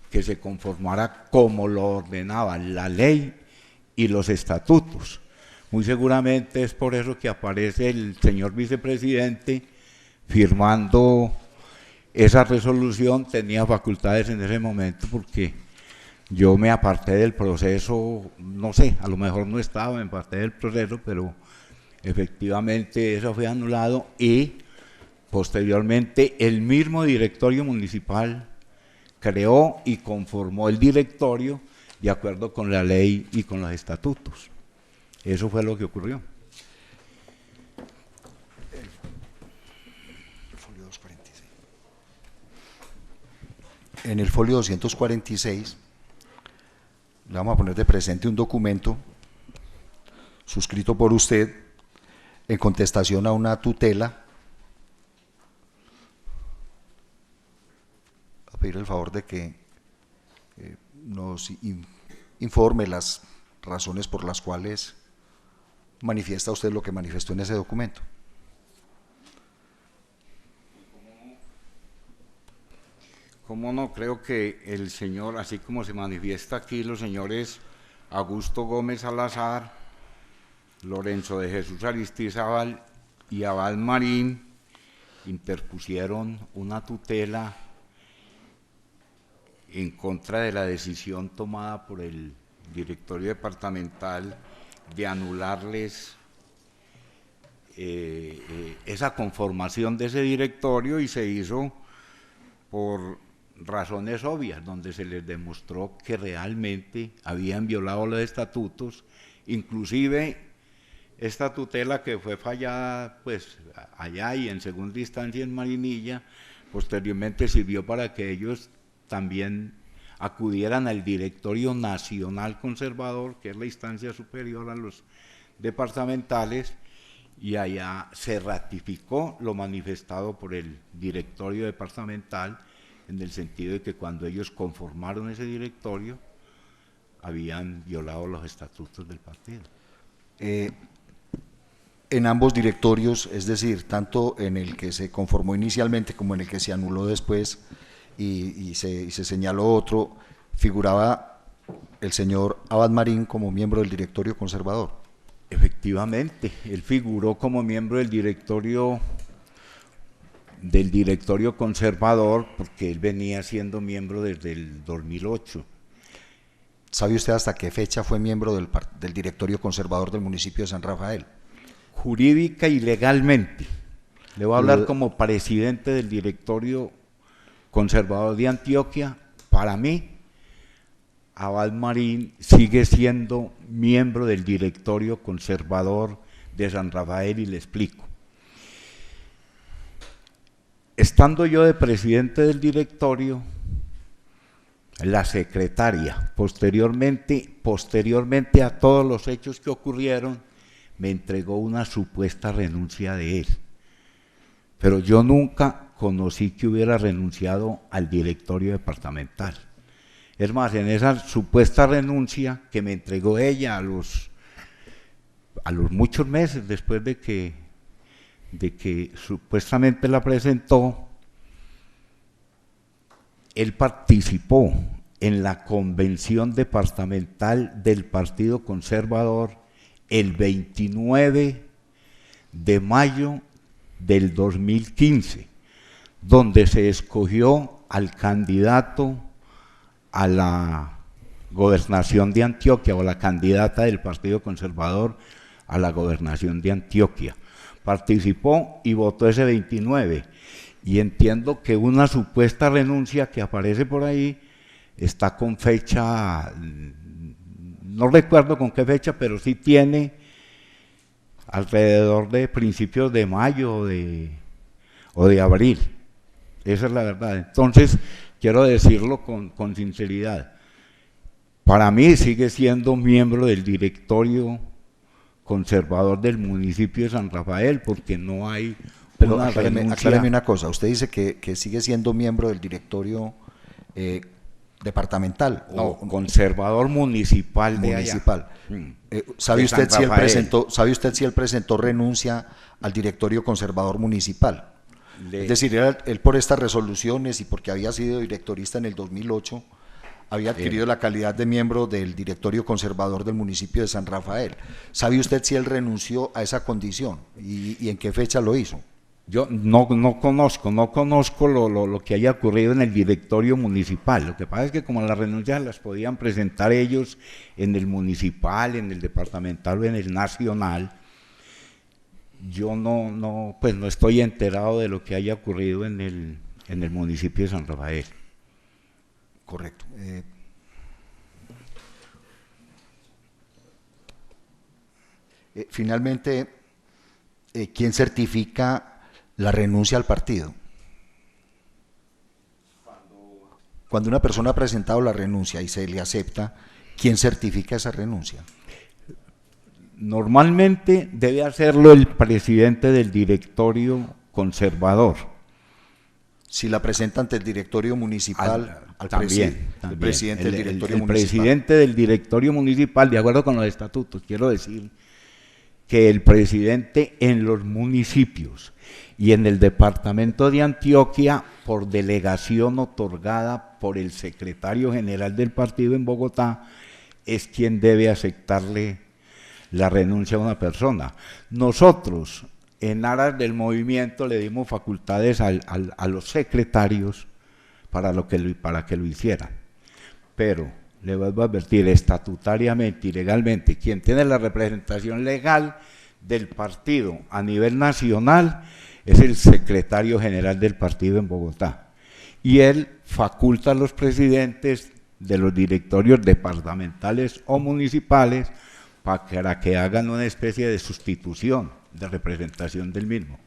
que se conformara como lo ordenaban la ley y los estatutos. Muy seguramente es por eso que aparece el señor vicepresidente firmando esa resolución. Tenía facultades en ese momento porque yo me aparté del proceso, no sé, a lo mejor no estaba, me aparté del proceso, pero efectivamente eso fue anulado y posteriormente el mismo directorio municipal creó y conformó el directorio de acuerdo con la ley y con los estatutos. Eso fue lo que ocurrió. El folio 246. En el folio 246 le vamos a poner de presente un documento suscrito por usted en contestación a una tutela. A pedir el favor de que nos informe las razones por las cuales manifiesta usted lo que manifestó en ese documento. ¿Cómo no? Creo que el señor, así como se manifiesta aquí, los señores Augusto Gómez Salazar, Lorenzo de Jesús Aristizábal y Abad Marín interpusieron una tutela en contra de la decisión tomada por el directorio departamental de anularles esa conformación de ese directorio, y se hizo por razones obvias, donde se les demostró que realmente habían violado los estatutos, inclusive esta tutela que fue fallada pues allá y en segunda instancia en Marinilla, posteriormente sirvió para que ellos también acudieran al Directorio Nacional Conservador, que es la instancia superior a los departamentales, y allá se ratificó lo manifestado por el Directorio Departamental, en el sentido de que cuando ellos conformaron ese directorio habían violado los estatutos del partido. En ambos directorios, es decir, tanto en el que se conformó inicialmente como en el que se anuló después y se señaló otro, figuraba el señor Abad Marín como miembro del directorio conservador. Efectivamente, él figuró como miembro del directorio conservador, porque él venía siendo miembro desde el 2008. ¿Sabe usted hasta qué fecha fue miembro del directorio conservador del municipio de San Rafael? Jurídica y legalmente. Le voy a hablar como presidente del directorio conservador de Antioquia. Para mí, Abad Marín sigue siendo miembro del directorio conservador de San Rafael, y le explico. Estando yo de presidente del directorio, la secretaria, posteriormente a todos los hechos que ocurrieron, me entregó una supuesta renuncia de él. Pero yo nunca conocí que hubiera renunciado al directorio departamental. Es más, en esa supuesta renuncia que me entregó ella a los muchos meses después de que supuestamente la presentó, él participó en la convención departamental del Partido Conservador el 29 de mayo del 2015, donde se escogió al candidato a la gobernación de Antioquia, o la candidata del Partido Conservador a la gobernación de Antioquia. Participó y votó ese 29, y entiendo que una supuesta renuncia que aparece por ahí está con fecha, no recuerdo con qué fecha, pero sí tiene alrededor de principios de mayo o de abril. Esa es la verdad. Entonces, quiero decirlo con sinceridad. Para mí sigue siendo miembro del directorio conservador del municipio de San Rafael, porque no hay una renuncia. Acláreme una cosa, usted dice que sigue siendo miembro del directorio departamental. No, conservador municipal de municipal. Allá. ¿Sabe San usted si él presentó renuncia al directorio conservador municipal? Es decir, él por estas resoluciones y porque había sido directorista en el 2008, había adquirido la calidad de miembro del directorio conservador del municipio de San Rafael. ¿Sabe usted si él renunció a esa condición y en qué fecha lo hizo? Yo no conozco lo que haya ocurrido en el directorio municipal. Lo que pasa es que como las renuncias las podían presentar ellos en el municipal, en el departamental o en el nacional, yo no estoy enterado de lo que haya ocurrido en el municipio de San Rafael. Correcto. Finalmente, ¿quién certifica la renuncia al partido? Cuando una persona ha presentado la renuncia y se le acepta, ¿quién certifica esa renuncia? Normalmente debe hacerlo el presidente del directorio conservador. Si la presenta ante el directorio municipal, También. el presidente del directorio el municipal. presidente del directorio municipal, de acuerdo con los estatutos, quiero decir que el presidente en los municipios y en el departamento de Antioquia, por delegación otorgada por el secretario general del partido en Bogotá, es quien debe aceptarle la renuncia a una persona. Nosotros, en aras del movimiento, le dimos facultades a los secretarios para que lo hicieran. Pero, le vuelvo a advertir, estatutariamente y legalmente, quien tiene la representación legal del partido a nivel nacional es el secretario general del partido en Bogotá. Y él faculta a los presidentes de los directorios departamentales o municipales para que hagan una especie de sustitución de representación del mismo.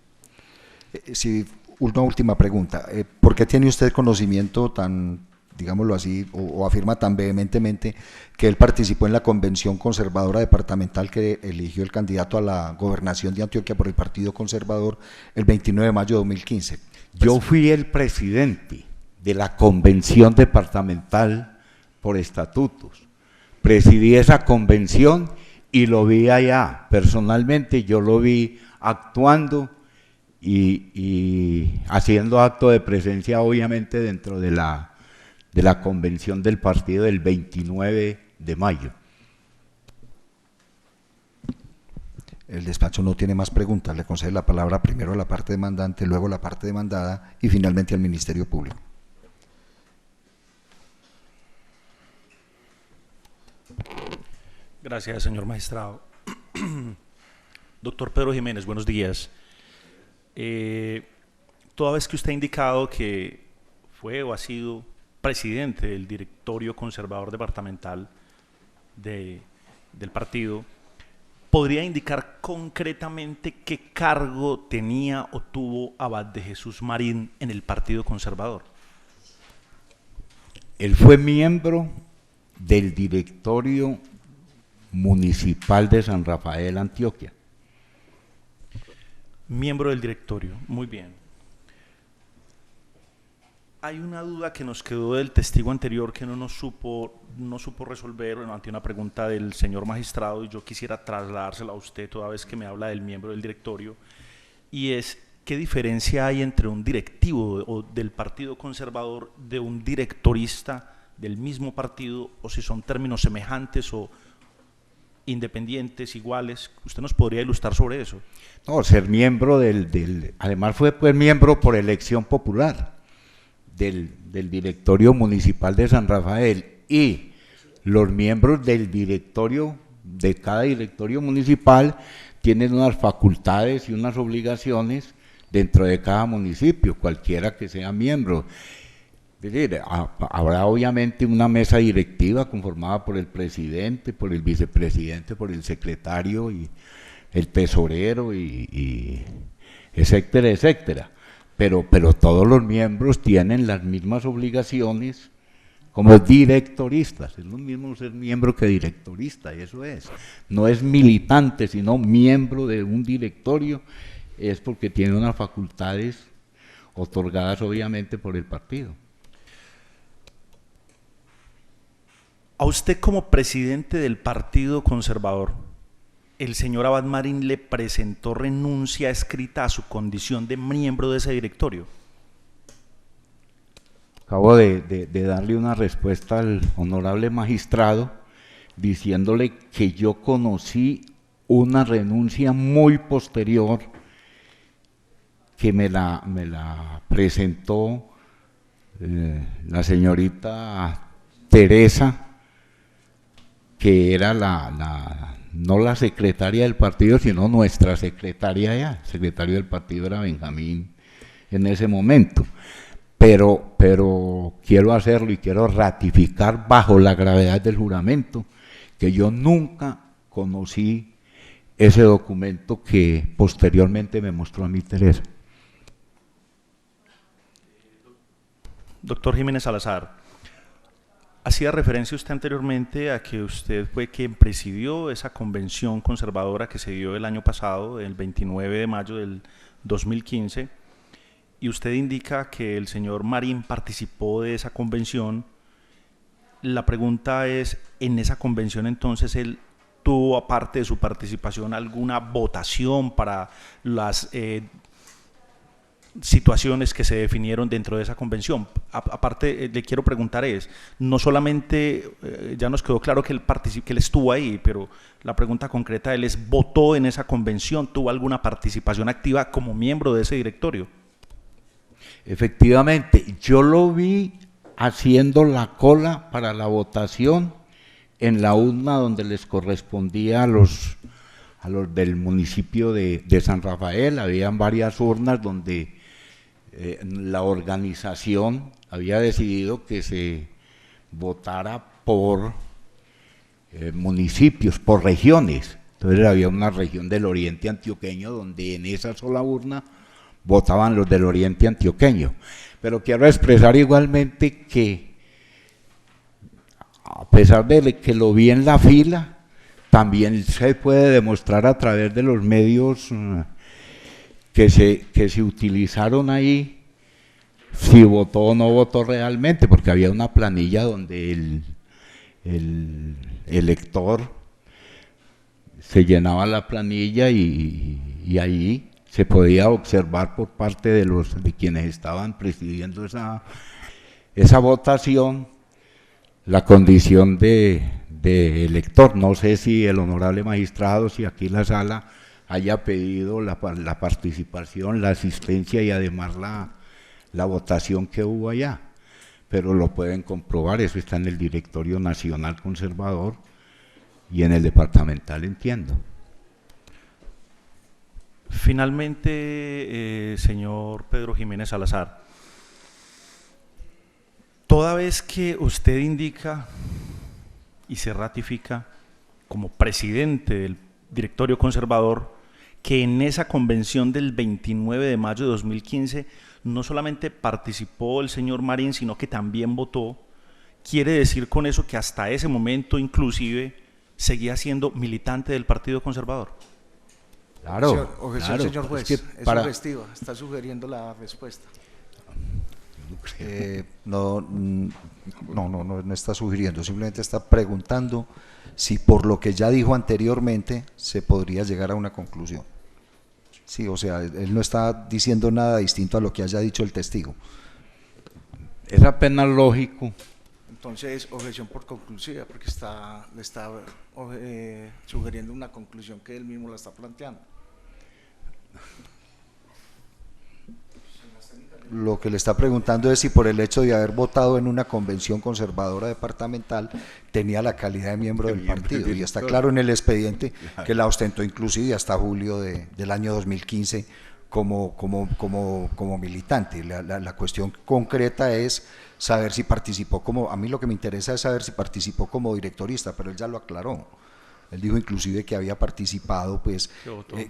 Sí, una última pregunta. ¿Por qué tiene usted conocimiento tan, digámoslo así, o afirma tan vehementemente que él participó en la convención conservadora departamental que eligió el candidato a la gobernación de Antioquia por el Partido Conservador el 29 de mayo de 2015? Yo fui el presidente de la convención departamental por estatutos. Presidí esa convención y lo vi allá. Personalmente yo lo vi actuando y haciendo acto de presencia, obviamente, dentro de la convención del partido del 29 de mayo. El despacho no tiene más preguntas. Le concede la palabra primero a la parte demandante, luego a la parte demandada y finalmente al Ministerio Público. Gracias, señor magistrado. Doctor Pedro Jiménez, buenos días. Toda vez que usted ha indicado que fue o ha sido presidente del directorio conservador departamental del partido, ¿podría indicar concretamente qué cargo tenía o tuvo Abad de Jesús Marín en el Partido Conservador? Él fue miembro del directorio municipal de San Rafael, Antioquia. Miembro del directorio, muy bien. Hay una duda que nos quedó del testigo anterior que no supo resolver ante una pregunta del señor magistrado, y yo quisiera trasladársela a usted toda vez que me habla del miembro del directorio, y es ¿qué diferencia hay entre un directivo o del Partido Conservador de un directorista del mismo partido, o si son términos semejantes o independientes, iguales? ¿Usted nos podría ilustrar sobre eso? No, ser miembro además fue pues miembro por elección popular del directorio municipal de San Rafael, y los miembros del directorio, de cada directorio municipal, tienen unas facultades y unas obligaciones dentro de cada municipio, cualquiera que sea miembro. Es decir, habrá obviamente una mesa directiva conformada por el presidente, por el vicepresidente, por el secretario y el tesorero y etcétera, etcétera. Pero todos los miembros tienen las mismas obligaciones como directoristas. Es lo mismo ser miembro que directorista, eso es. No es militante, sino miembro de un directorio, es porque tiene unas facultades otorgadas obviamente por el partido. A usted, como presidente del Partido Conservador, ¿el señor Abad Marín le presentó renuncia escrita a su condición de miembro de ese directorio? Acabo de darle una respuesta al honorable magistrado diciéndole que yo conocí una renuncia muy posterior que me la presentó la señorita Teresa, que era no la secretaria del partido, sino nuestra secretaria ya. El secretario del partido era Benjamín en ese momento. Pero quiero hacerlo y quiero ratificar bajo la gravedad del juramento que yo nunca conocí ese documento que posteriormente me mostró a mí Teresa. Doctor Jiménez Salazar, Hacía referencia usted anteriormente a que usted fue quien presidió esa convención conservadora que se dio el año pasado, el 29 de mayo del 2015, y usted indica que el señor Marín participó de esa convención. La pregunta es, ¿en esa convención entonces él tuvo, aparte de su participación, alguna votación para las situaciones que se definieron dentro de esa convención? Aparte, le quiero preguntar es, no solamente, ya nos quedó claro que él estuvo ahí, pero la pregunta concreta de él es, ¿votó en esa convención? ¿Tuvo alguna participación activa como miembro de ese directorio? Efectivamente, yo lo vi haciendo la cola para la votación en la urna donde les correspondía a los del municipio de San Rafael. Habían varias urnas donde la organización había decidido que se votara por municipios, por regiones. Entonces había una región del oriente antioqueño donde en esa sola urna votaban los del oriente antioqueño. Pero quiero expresar igualmente que, a pesar de que lo vi en la fila, también se puede demostrar a través de los medios que se utilizaron ahí, si votó o no votó realmente, porque había una planilla donde el elector se llenaba la planilla y ahí se podía observar por parte de quienes estaban presidiendo esa votación la condición de elector. No sé si el honorable magistrado, si aquí la sala haya pedido la participación, la asistencia y además la votación que hubo allá, pero lo pueden comprobar, eso está en el Directorio Nacional Conservador y en el departamental, entiendo. Finalmente, señor Pedro Jiménez Salazar, toda vez que usted indica y se ratifica como presidente del Directorio Conservador que en esa convención del 29 de mayo de 2015 no solamente participó el señor Marín, sino que también votó, ¿quiere decir con eso que hasta ese momento inclusive seguía siendo militante del Partido Conservador? Claro, objeción, claro, señor juez, es sugestiva, está sugiriendo la respuesta. No está sugiriendo, simplemente está preguntando si por lo que ya dijo anteriormente se podría llegar a una conclusión. Sí, o sea, él no está diciendo nada distinto a lo que haya dicho el testigo. Es apenas lógico. Entonces, objeción por conclusiva, porque le está sugiriendo una conclusión que él mismo la está planteando. Lo que le está preguntando es si por el hecho de haber votado en una convención conservadora departamental tenía la calidad de miembro del partido, y está claro en el expediente que la ostentó inclusive hasta julio del año 2015 como militante. La cuestión concreta es saber si participó a mí lo que me interesa es saber si participó como directorista, pero él ya lo aclaró. Él dijo inclusive que había participado, pues,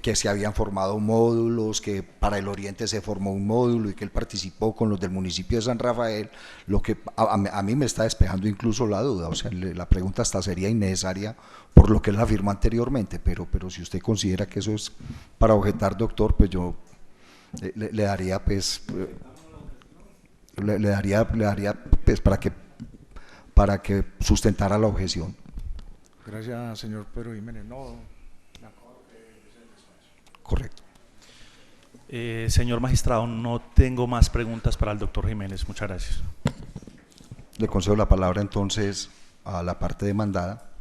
que se habían formado módulos, que para el Oriente se formó un módulo y que él participó con los del municipio de San Rafael, lo que a mí me está despejando incluso la duda. O sea, la pregunta hasta sería innecesaria por lo que él afirmó anteriormente, pero si usted considera que eso es para objetar, doctor, pues yo le daría, pues, le daría pues, para que sustentara la objeción. Gracias, señor Pedro Jiménez. Correcto. Señor magistrado, no tengo más preguntas para el doctor Jiménez. Muchas gracias. Le concedo la palabra entonces a la parte demandada.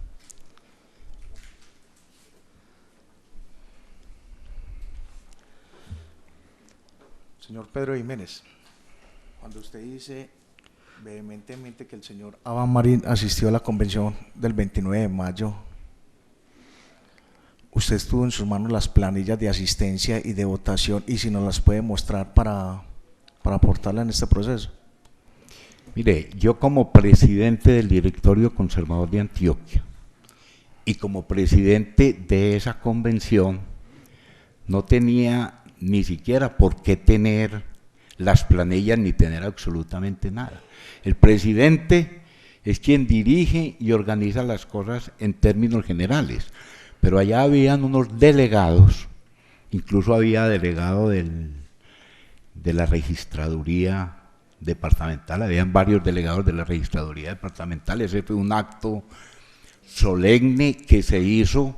Señor Pedro Jiménez, cuando usted dice vehementemente que el señor Aban Marín asistió a la convención del 29 de mayo, usted tuvo en sus manos las planillas de asistencia y de votación, y si nos las puede mostrar para aportarla en este proceso. Mire, yo como presidente del Directorio Conservador de Antioquia y como presidente de esa convención no tenía ni siquiera por qué tener las planillas ni tener absolutamente nada. El presidente es quien dirige y organiza las cosas en términos generales. Pero allá habían unos delegados, incluso había delegado de la registraduría departamental, habían varios delegados de la registraduría departamental. Ese fue un acto solemne que se hizo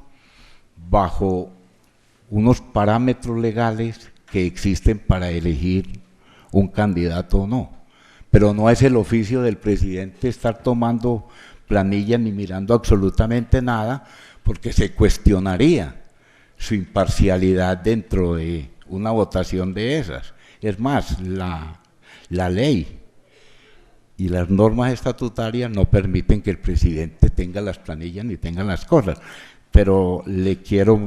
bajo unos parámetros legales que existen para elegir un candidato o no. Pero no es el oficio del presidente estar tomando planillas ni mirando absolutamente nada, porque se cuestionaría su imparcialidad dentro de una votación de esas. Es más, la ley y las normas estatutarias no permiten que el presidente tenga las planillas ni tenga las cosas. Pero le quiero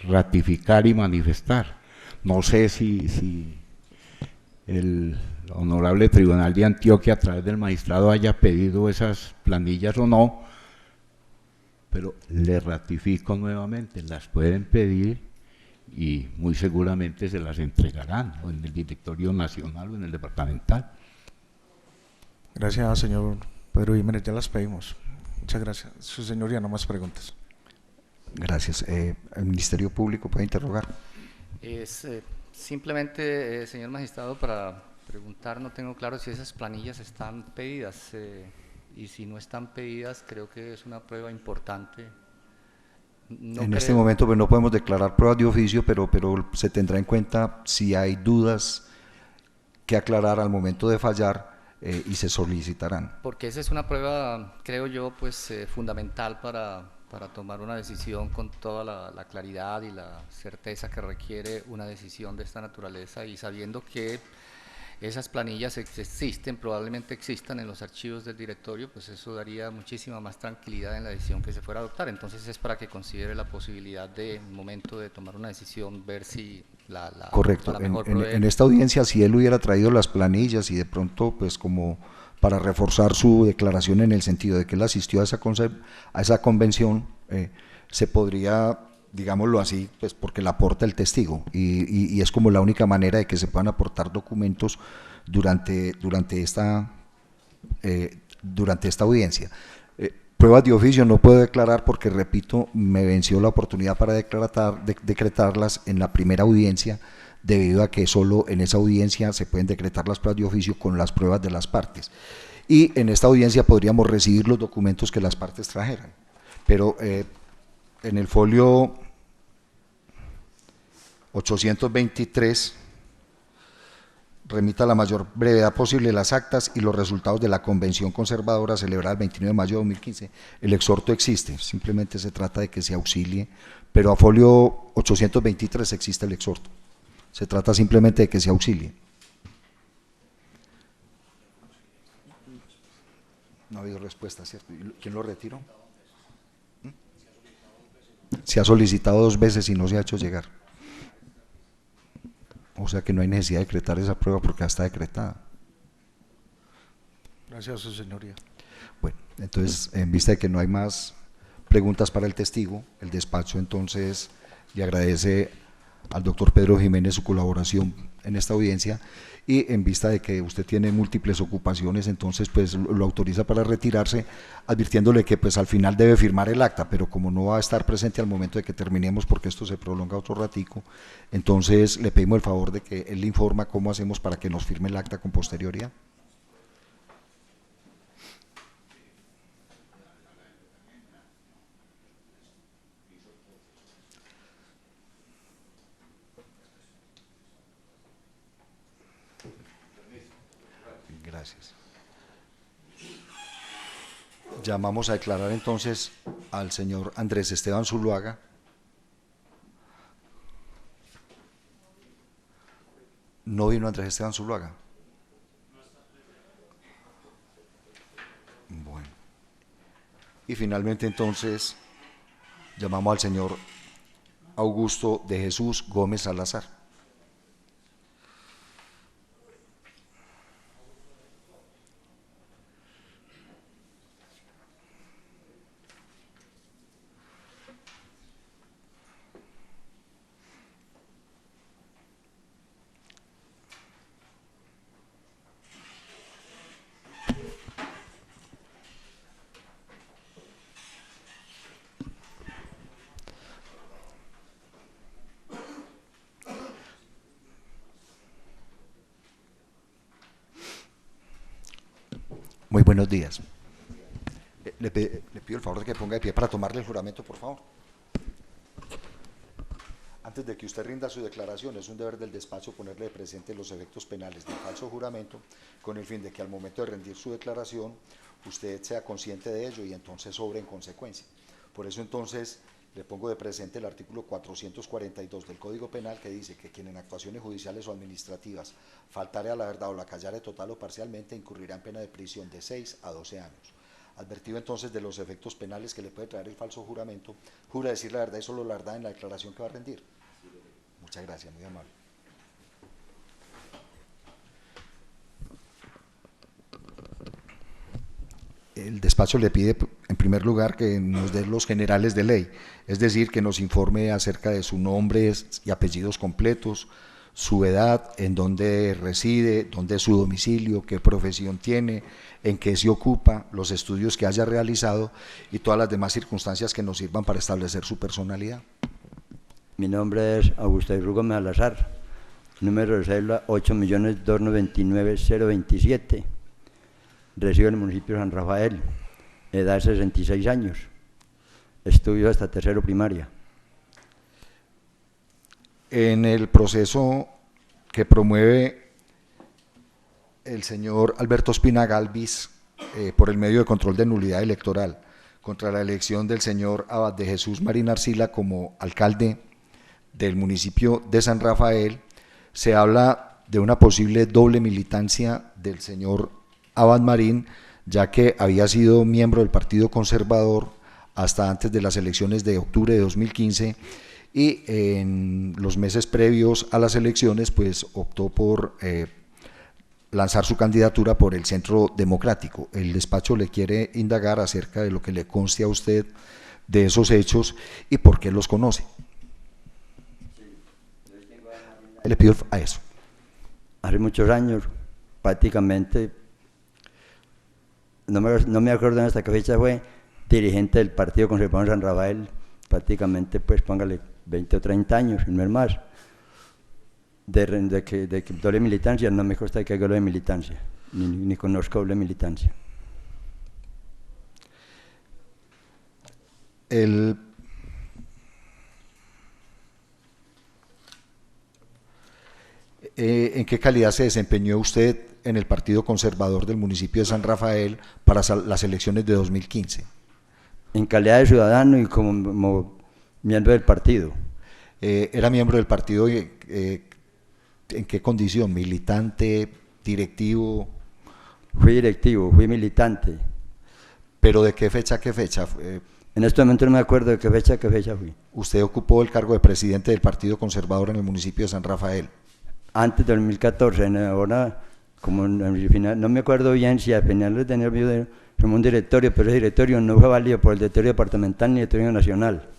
ratificar y manifestar. No sé si el Honorable Tribunal de Antioquia a través del magistrado haya pedido esas planillas o no, pero le ratifico nuevamente, las pueden pedir y muy seguramente se las entregarán, o en el directorio nacional o en el departamental. Gracias, señor Pedro Jiménez, ya las pedimos. Muchas gracias. Su señoría, no más preguntas. Gracias. ¿El Ministerio Público puede interrogar? Simplemente, señor magistrado, para preguntar, no tengo claro si esas planillas están pedidas, y si no están pedidas, creo que es una prueba importante. En este momento pues no podemos declarar pruebas de oficio, pero se tendrá en cuenta si hay dudas que aclarar al momento de fallar, y se solicitarán. Porque esa es una prueba, creo yo, pues fundamental para tomar una decisión con toda la claridad y la certeza que requiere una decisión de esta naturaleza, y sabiendo que esas planillas existen, probablemente existan en los archivos del directorio, pues eso daría muchísima más tranquilidad en la decisión que se fuera a adoptar. Entonces es para que considere la posibilidad de, en el momento de tomar una decisión, ver si Correcto. la mejor En esta audiencia, si él hubiera traído las planillas y de pronto, pues como para reforzar su declaración en el sentido de que él asistió a esa convención, se podría, digámoslo así, pues porque la aporta el testigo, y es como la única manera de que se puedan aportar documentos durante esta audiencia. Pruebas de oficio no puedo declarar porque, repito, me venció la oportunidad para decretarlas en la primera audiencia, debido a que solo en esa audiencia se pueden decretar las pruebas de oficio con las pruebas de las partes. Y en esta audiencia podríamos recibir los documentos que las partes trajeran. Pero en el folio 823, remita a la mayor brevedad posible las actas y los resultados de la convención conservadora celebrada el 29 de mayo de 2015. El exhorto existe, simplemente se trata de que se auxilie, pero a folio 823 existe el exhorto. Se trata simplemente de que se auxilie. No ha habido respuesta, ¿cierto? ¿Quién lo retiró? Se ha solicitado 2 veces y no se ha hecho llegar. O sea que no hay necesidad de decretar esa prueba porque ya está decretada. Gracias, su señoría. Bueno, entonces, en vista de que no hay más preguntas para el testigo, el despacho entonces le agradece al doctor Pedro Jiménez su colaboración en esta audiencia, y en vista de que usted tiene múltiples ocupaciones, entonces pues lo autoriza para retirarse, advirtiéndole que pues al final debe firmar el acta, pero como no va a estar presente al momento de que terminemos, porque esto se prolonga otro ratico, entonces le pedimos el favor de que él le informa cómo hacemos para que nos firme el acta con posterioridad. Gracias. Llamamos a declarar entonces al señor Andrés Esteban Zuluaga. ¿No vino Andrés Esteban Zuluaga? Bueno. Y finalmente entonces llamamos al señor Augusto de Jesús Gómez Salazar. Muy buenos días. Le pido el favor de que ponga de pie para tomarle el juramento, por favor. Antes de que usted rinda su declaración, es un deber del despacho ponerle de presente los efectos penales del falso juramento, con el fin de que al momento de rendir su declaración, usted sea consciente de ello y entonces obre en consecuencia. Por eso entonces le pongo de presente el artículo 442 del Código Penal, que dice que quien en actuaciones judiciales o administrativas faltare a la verdad o la callare total o parcialmente incurrirá en pena de prisión de 6 a 12 años. Advertido entonces de los efectos penales que le puede traer el falso juramento, jura decir la verdad y solo la verdad en la declaración que va a rendir. Muchas gracias, muy amable. El despacho le pide, en primer lugar, que nos dé los generales de ley, es decir, que nos informe acerca de su nombre y apellidos completos, su edad, en dónde reside, dónde es su domicilio, qué profesión tiene, en qué se ocupa, los estudios que haya realizado y todas las demás circunstancias que nos sirvan para establecer su personalidad. Mi nombre es Augusto Irrugo Salazar, número de cédula 8.299.027. Resido en el municipio de San Rafael, edad 66 años, estudio hasta tercero primaria. En el proceso que promueve el señor Alberto Ospina Galvis por el medio de control de nulidad electoral contra la elección del señor Abad de Jesús Marín Arcila como alcalde del municipio de San Rafael, se habla de una posible doble militancia del señor Abad Marín, ya que había sido miembro del Partido Conservador hasta antes de las elecciones de octubre de 2015 y en los meses previos a las elecciones pues optó por lanzar su candidatura por el Centro Democrático. El despacho le quiere indagar acerca de lo que le conste a usted de esos hechos y por qué los conoce. Le pido a eso. Hace muchos años, prácticamente, no me acuerdo en hasta qué fecha fue, dirigente del Partido Conservador en San Rafael, prácticamente, pues póngale 20 o 30 años, no es más. De que doble militancia, no me consta que haga doble militancia, ni conozco doble militancia. ¿En qué calidad se desempeñó usted en el Partido Conservador del municipio de San Rafael para las elecciones de 2015? En calidad de ciudadano y como miembro del partido. ¿Era miembro del partido en qué condición? ¿Militante, directivo? Fui directivo, fui militante. ¿Pero de qué fecha a qué fecha? En este momento no me acuerdo de qué fecha fui. ¿Usted ocupó el cargo de presidente del Partido Conservador en el municipio de San Rafael? Antes del 2014, ahora, como al final, no me acuerdo bien si al final de tener un directorio, pero ese directorio no fue válido por el directorio departamental ni el directorio nacional.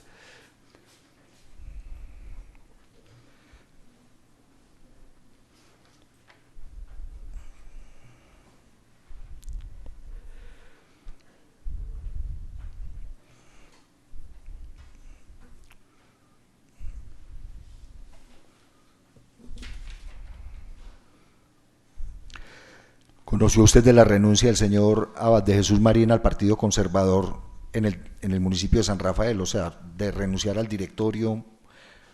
¿Conoció usted de la renuncia del señor Abad de Jesús Marín al Partido Conservador en el municipio de San Rafael? O sea, de renunciar al directorio,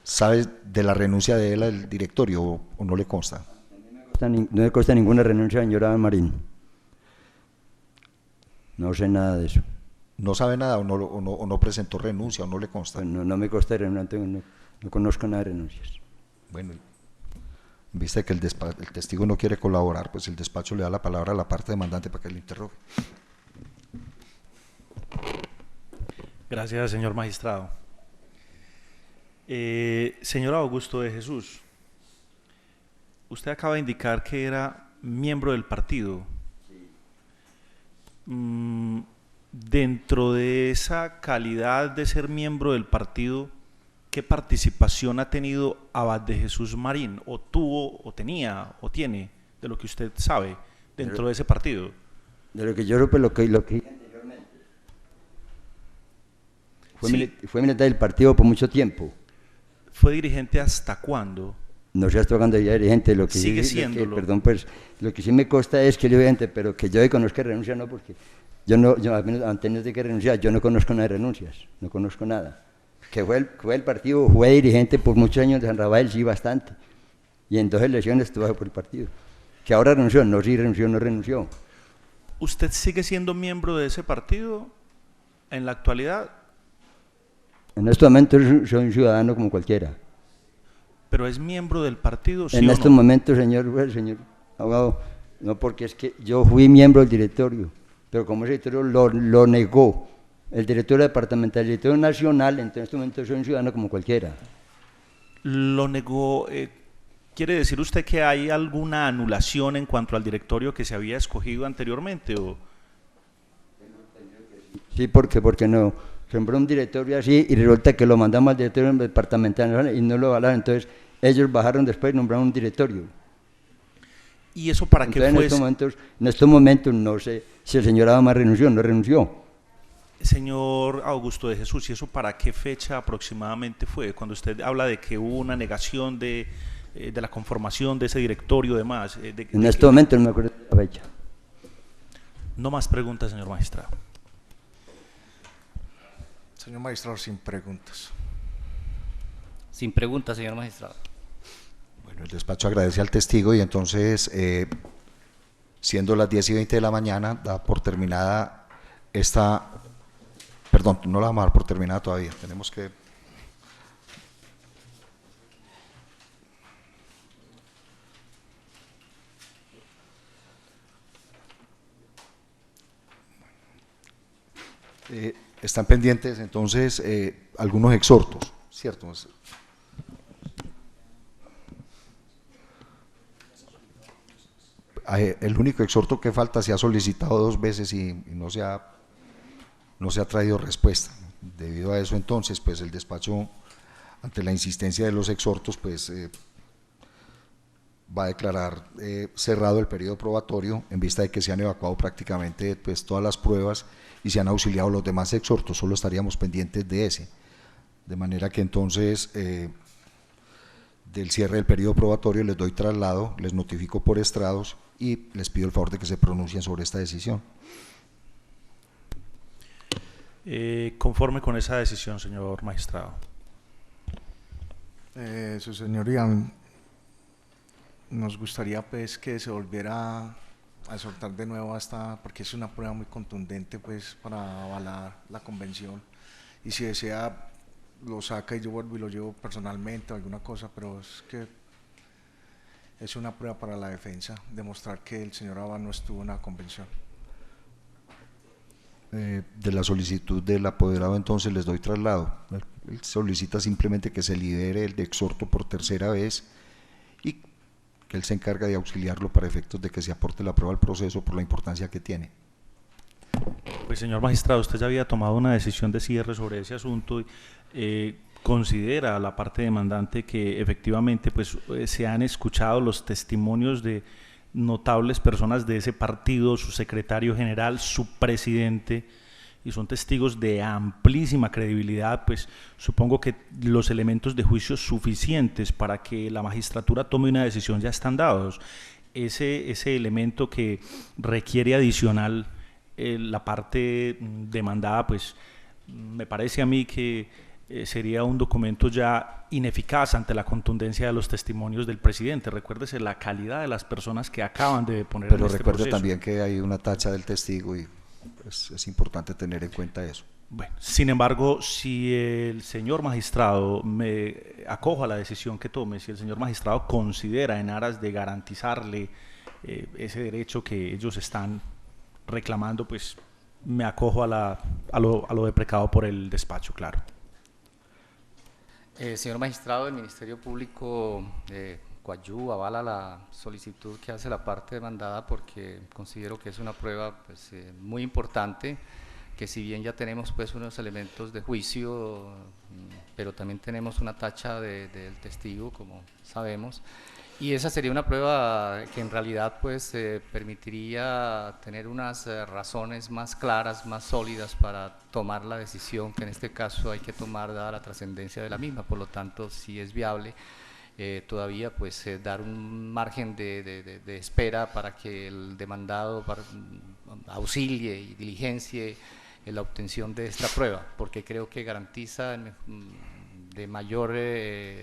¿sabe de la renuncia de él al directorio o no le consta? No me consta ninguna renuncia del señor Abad Marín. No sé nada de eso. ¿No sabe nada o no presentó renuncia o no le consta? No me consta renuncia, no conozco nada de renuncias. Bueno, en vista de que el testigo no quiere colaborar, pues el despacho le da la palabra a la parte demandante para que le interrogue. Gracias, señor magistrado. Señor Augusto de Jesús, usted acaba de indicar que era miembro del partido. Dentro de esa calidad de ser miembro del partido, ¿qué participación ha tenido Abad de Jesús Marín, o tuvo, o tenía, o tiene, de lo que usted sabe, dentro de ese partido? De lo que yo supe, lo que dije anteriormente. Fue militar del partido por mucho tiempo. ¿Fue dirigente hasta cuándo? No seas tocando ya dirigente, lo que Sigue sí, siéndolo. perdón, pues lo que sí me consta es que yo dirigente, pero que yo reconozca renuncia no, porque yo no, yo al menos antes de que renunciar, yo no conozco nada de renuncias, no conozco nada. Que fue el partido, fue dirigente por muchos años de San Rafael, sí, bastante. Y en 2 elecciones estuve por el partido. Que ahora renunció, no, sí renunció, no renunció. ¿Usted sigue siendo miembro de ese partido en la actualidad? En estos momentos soy un ciudadano como cualquiera. ¿Pero es miembro del partido, sí En o estos no? momentos, señor abogado, no, porque es que yo fui miembro del directorio, pero como ese directorio lo negó el directorio departamental, el directorio nacional, entonces en estos momentos soy un ciudadano como cualquiera. Lo negó. ¿Quiere decir usted que hay alguna anulación en cuanto al directorio que se había escogido anteriormente? ¿O? Sí, porque no, sembró un directorio así y resulta que lo mandamos al directorio departamental y no lo avalaron, entonces ellos bajaron después y nombraron un directorio. ¿Y eso para qué Entonces, fue? en estos momentos no sé si el señor Abamar renunció o no renunció. Señor Augusto de Jesús, ¿y eso para qué fecha aproximadamente fue? Cuando usted habla de que hubo una negación de la conformación de ese directorio y demás. En estos momentos no me acuerdo de la fecha. No más preguntas, señor magistrado. Señor magistrado, sin preguntas. Sin preguntas, señor magistrado. Bueno, el despacho agradece al testigo y entonces, siendo las 10:20 de la mañana, da por terminada esta... Perdón, no la vamos a dar por terminada todavía, tenemos que... están pendientes entonces algunos exhortos, ¿cierto? El único exhorto que falta se ha solicitado 2 veces y no se ha traído respuesta. Debido a eso entonces, pues el despacho, ante la insistencia de los exhortos, pues va a declarar cerrado el periodo probatorio en vista de que se han evacuado prácticamente pues todas las pruebas y se han auxiliado los demás exhortos, solo estaríamos pendientes de ese. De manera que entonces del cierre del periodo probatorio les doy traslado, les notifico por estrados y les pido el favor de que se pronuncien sobre esta decisión. Conforme con esa decisión, señor magistrado. Su señoría, nos gustaría pues que se volviera a exhortar de nuevo hasta, porque es una prueba muy contundente pues para avalar la convención, y si desea lo saca y yo vuelvo y lo llevo personalmente o alguna cosa, pero es que es una prueba para la defensa, demostrar que el señor Abad no estuvo en la convención. De la solicitud del apoderado entonces les doy traslado. Él solicita simplemente que se libere el de exhorto por tercera vez y que él se encarga de auxiliarlo para efectos de que se aporte la prueba al proceso por la importancia que tiene. Pues señor magistrado, usted ya había tomado una decisión de cierre sobre ese asunto. ¿Considera la parte demandante que efectivamente pues, se han escuchado los testimonios de notables personas de ese partido, su secretario general, su presidente, y son testigos de amplísima credibilidad? Pues supongo que los elementos de juicio suficientes para que la magistratura tome una decisión ya están dados. Ese elemento que requiere adicional la parte demandada, pues me parece a mí que sería un documento ya ineficaz ante la contundencia de los testimonios del presidente. Recuérdese la calidad de las personas que acaban de poner Pero en este recuerde proceso. también que hay una tacha del testigo y pues, es importante tener en cuenta eso. Bueno, sin embargo, si el señor magistrado, me acojo a la decisión que tome, si el señor magistrado considera en aras de garantizarle ese derecho que ellos están reclamando, pues me acojo a lo deprecado por el despacho, claro. Señor magistrado, el Ministerio Público avala la solicitud que hace la parte demandada, porque considero que es una prueba pues, muy importante, que si bien ya tenemos pues, unos elementos de juicio, pero también tenemos una tacha del testigo, como sabemos, y esa sería una prueba que en realidad pues, permitiría tener unas razones más claras, más sólidas para tomar la decisión que en este caso hay que tomar dada la trascendencia de la misma. Por lo tanto, sí es viable todavía pues dar un margen de espera para que el demandado auxilie y diligencie la obtención de esta prueba, porque creo que garantiza de mayor, en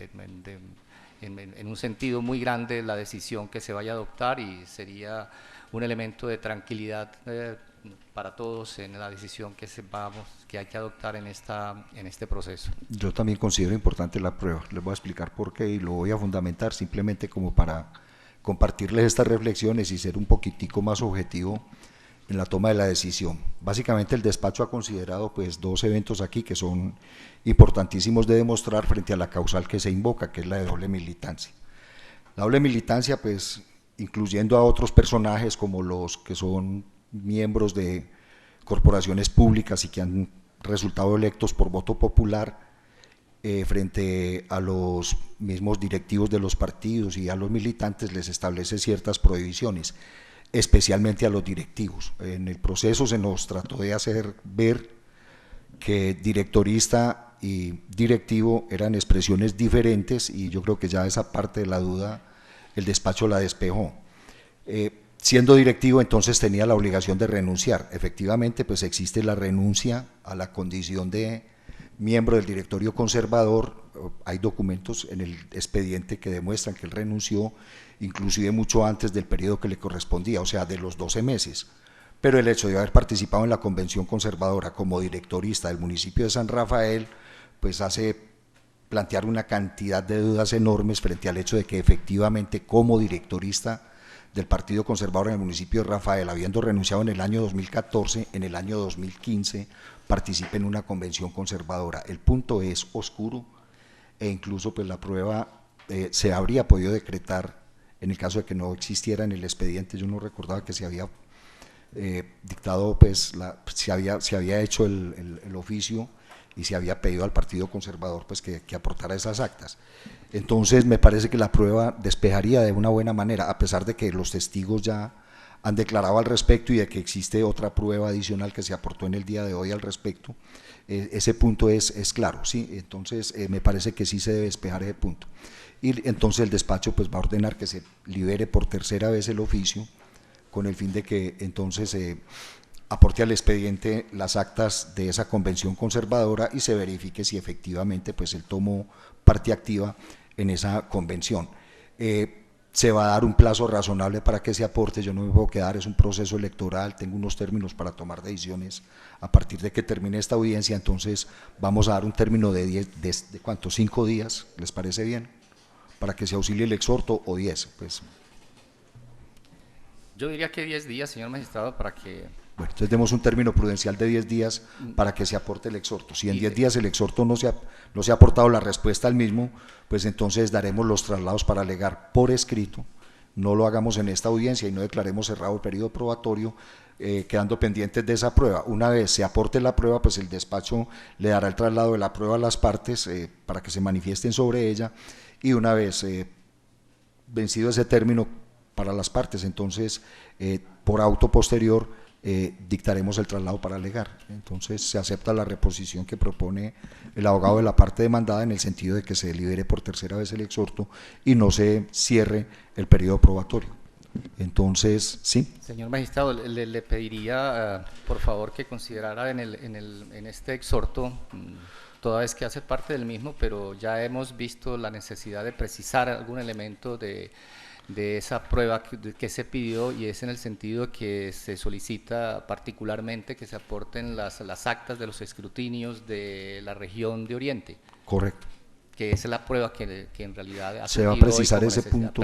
un sentido muy grande la decisión que se vaya a adoptar, y sería un elemento de tranquilidad para todos en la decisión que hay que adoptar en este proceso. Yo también considero importante la prueba. Les voy a explicar por qué y lo voy a fundamentar simplemente como para compartirles estas reflexiones y ser un poquitico más objetivo en la toma de la decisión. Básicamente el despacho ha considerado pues dos eventos aquí que son importantísimos de demostrar frente a la causal que se invoca, que es la de doble militancia. La doble militancia, pues incluyendo a otros personajes como los que son miembros de corporaciones públicas y que han resultado electos por voto popular, frente a los mismos directivos de los partidos y a los militantes les establece ciertas prohibiciones, especialmente a los directivos. En el proceso se nos trató de hacer ver que directorista y directivo eran expresiones diferentes, y yo creo que ya esa parte de la duda el despacho la despejó. Siendo directivo, entonces tenía la obligación de renunciar. Efectivamente, pues existe la renuncia a la condición de miembro del directorio conservador. Hay documentos en el expediente que demuestran que él renunció inclusive mucho antes del periodo que le correspondía, o sea, de los 12 meses. Pero el hecho de haber participado en la convención conservadora como directorista del municipio de San Rafael, pues hace plantear una cantidad de dudas enormes frente al hecho de que efectivamente como directorista del Partido Conservador en el municipio de Rafael, habiendo renunciado en el año 2014, en el año 2015 participe en una convención conservadora. El punto es oscuro, e incluso pues la prueba se habría podido decretar en el caso de que no existiera en el expediente. Yo no recordaba que se había dictado, pues se había hecho el oficio y se había pedido al Partido Conservador pues que aportara esas actas. Entonces me parece que la prueba despejaría de una buena manera, a pesar de que los testigos ya han declarado al respecto y de que existe otra prueba adicional que se aportó en el día de hoy al respecto. Ese punto es claro, ¿sí? Entonces me parece que sí se debe despejar ese punto. Y entonces el despacho pues va a ordenar que se libere por tercera vez el oficio, con el fin de que entonces aporte al expediente las actas de esa convención conservadora y se verifique si efectivamente pues él tomó parte activa en esa convención. Se va a dar un plazo razonable para que se aporte. Yo no me puedo quedar, es un proceso electoral, tengo unos términos para tomar decisiones a partir de que termine esta audiencia, entonces vamos a dar un término de 5 días, ¿les parece bien? Para que se auxilie el exhorto, o 10, pues. Yo diría que 10 días, señor magistrado, para que... Bueno, entonces demos un término prudencial de 10 días para que se aporte el exhorto. Si en 10 días el exhorto no se ha aportado la respuesta al mismo, pues entonces daremos los traslados para alegar por escrito. No lo hagamos en esta audiencia y no declaremos cerrado el periodo probatorio, quedando pendientes de esa prueba. Una vez se aporte la prueba, pues el despacho le dará el traslado de la prueba a las partes para que se manifiesten sobre ella, y una vez vencido ese término para las partes, entonces por auto posterior dictaremos el traslado para alegar. Entonces se acepta la reposición que propone el abogado de la parte demandada, en el sentido de que se libere por tercera vez el exhorto y no se cierre el periodo probatorio. Entonces, sí. Señor magistrado, le pediría por favor que considerara en este exhorto, toda vez que hace parte del mismo, pero ya hemos visto la necesidad de precisar algún elemento de esa prueba que se pidió, y es en el sentido que se solicita particularmente que se aporten las actas de los escrutinios de la región de Oriente. Correcto. Que es la prueba que en realidad se va a precisar ese punto.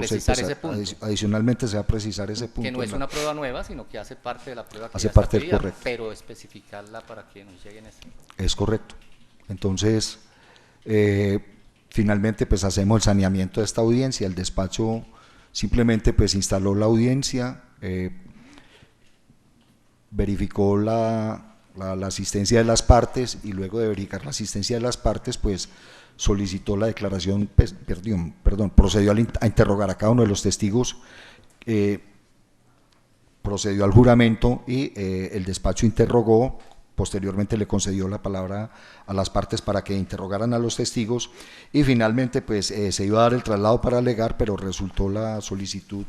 Adicionalmente se va a precisar ese punto. Que no es una prueba nueva, sino que hace parte de la prueba que hace ya parte está pedida, correcto. Pero especificarla para que nos lleguen ese. Es correcto. Entonces, finalmente pues hacemos el saneamiento de esta audiencia. El despacho simplemente pues instaló la audiencia, verificó la asistencia de las partes, y luego de verificar la asistencia de las partes pues solicitó la declaración, procedió a interrogar a cada uno de los testigos, procedió al juramento, y el despacho interrogó posteriormente le concedió la palabra a las partes para que interrogaran a los testigos y finalmente pues se iba a dar el traslado para alegar, pero resultó la solicitud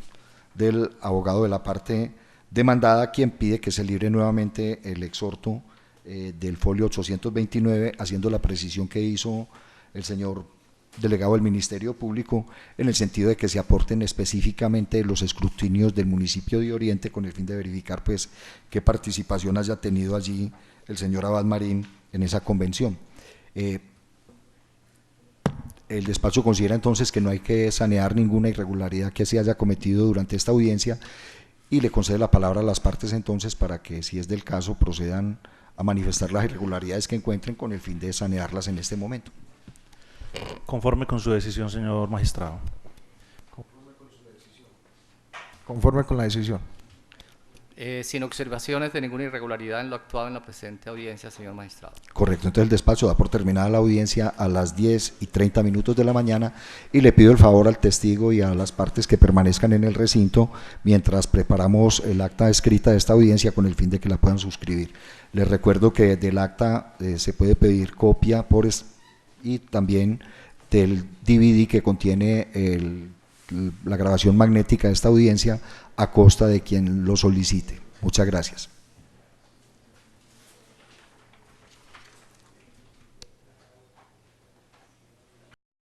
del abogado de la parte demandada, quien pide que se libre nuevamente el exhorto del folio 829, haciendo la precisión que hizo el señor delegado del Ministerio Público, en el sentido de que se aporten específicamente los escrutinios del municipio de Oriente con el fin de verificar pues qué participación haya tenido allí el señor Abad Marín en esa convención. El despacho considera entonces que no hay que sanear ninguna irregularidad que se haya cometido durante esta audiencia y le concede la palabra a las partes entonces para que, si es del caso, procedan a manifestar las irregularidades que encuentren con el fin de sanearlas en este momento. Conforme con su decisión, señor magistrado. Conforme con la decisión. Sin observaciones de ninguna irregularidad en lo actuado en la presente audiencia, señor magistrado. Correcto, entonces el despacho da por terminada la audiencia a las 10:30 de la mañana y le pido el favor al testigo y a las partes que permanezcan en el recinto mientras preparamos el acta escrita de esta audiencia con el fin de que la puedan suscribir. Les recuerdo que del acta se puede pedir copia y también del DVD que contiene la grabación magnética de esta audiencia a costa de quien lo solicite. Muchas gracias.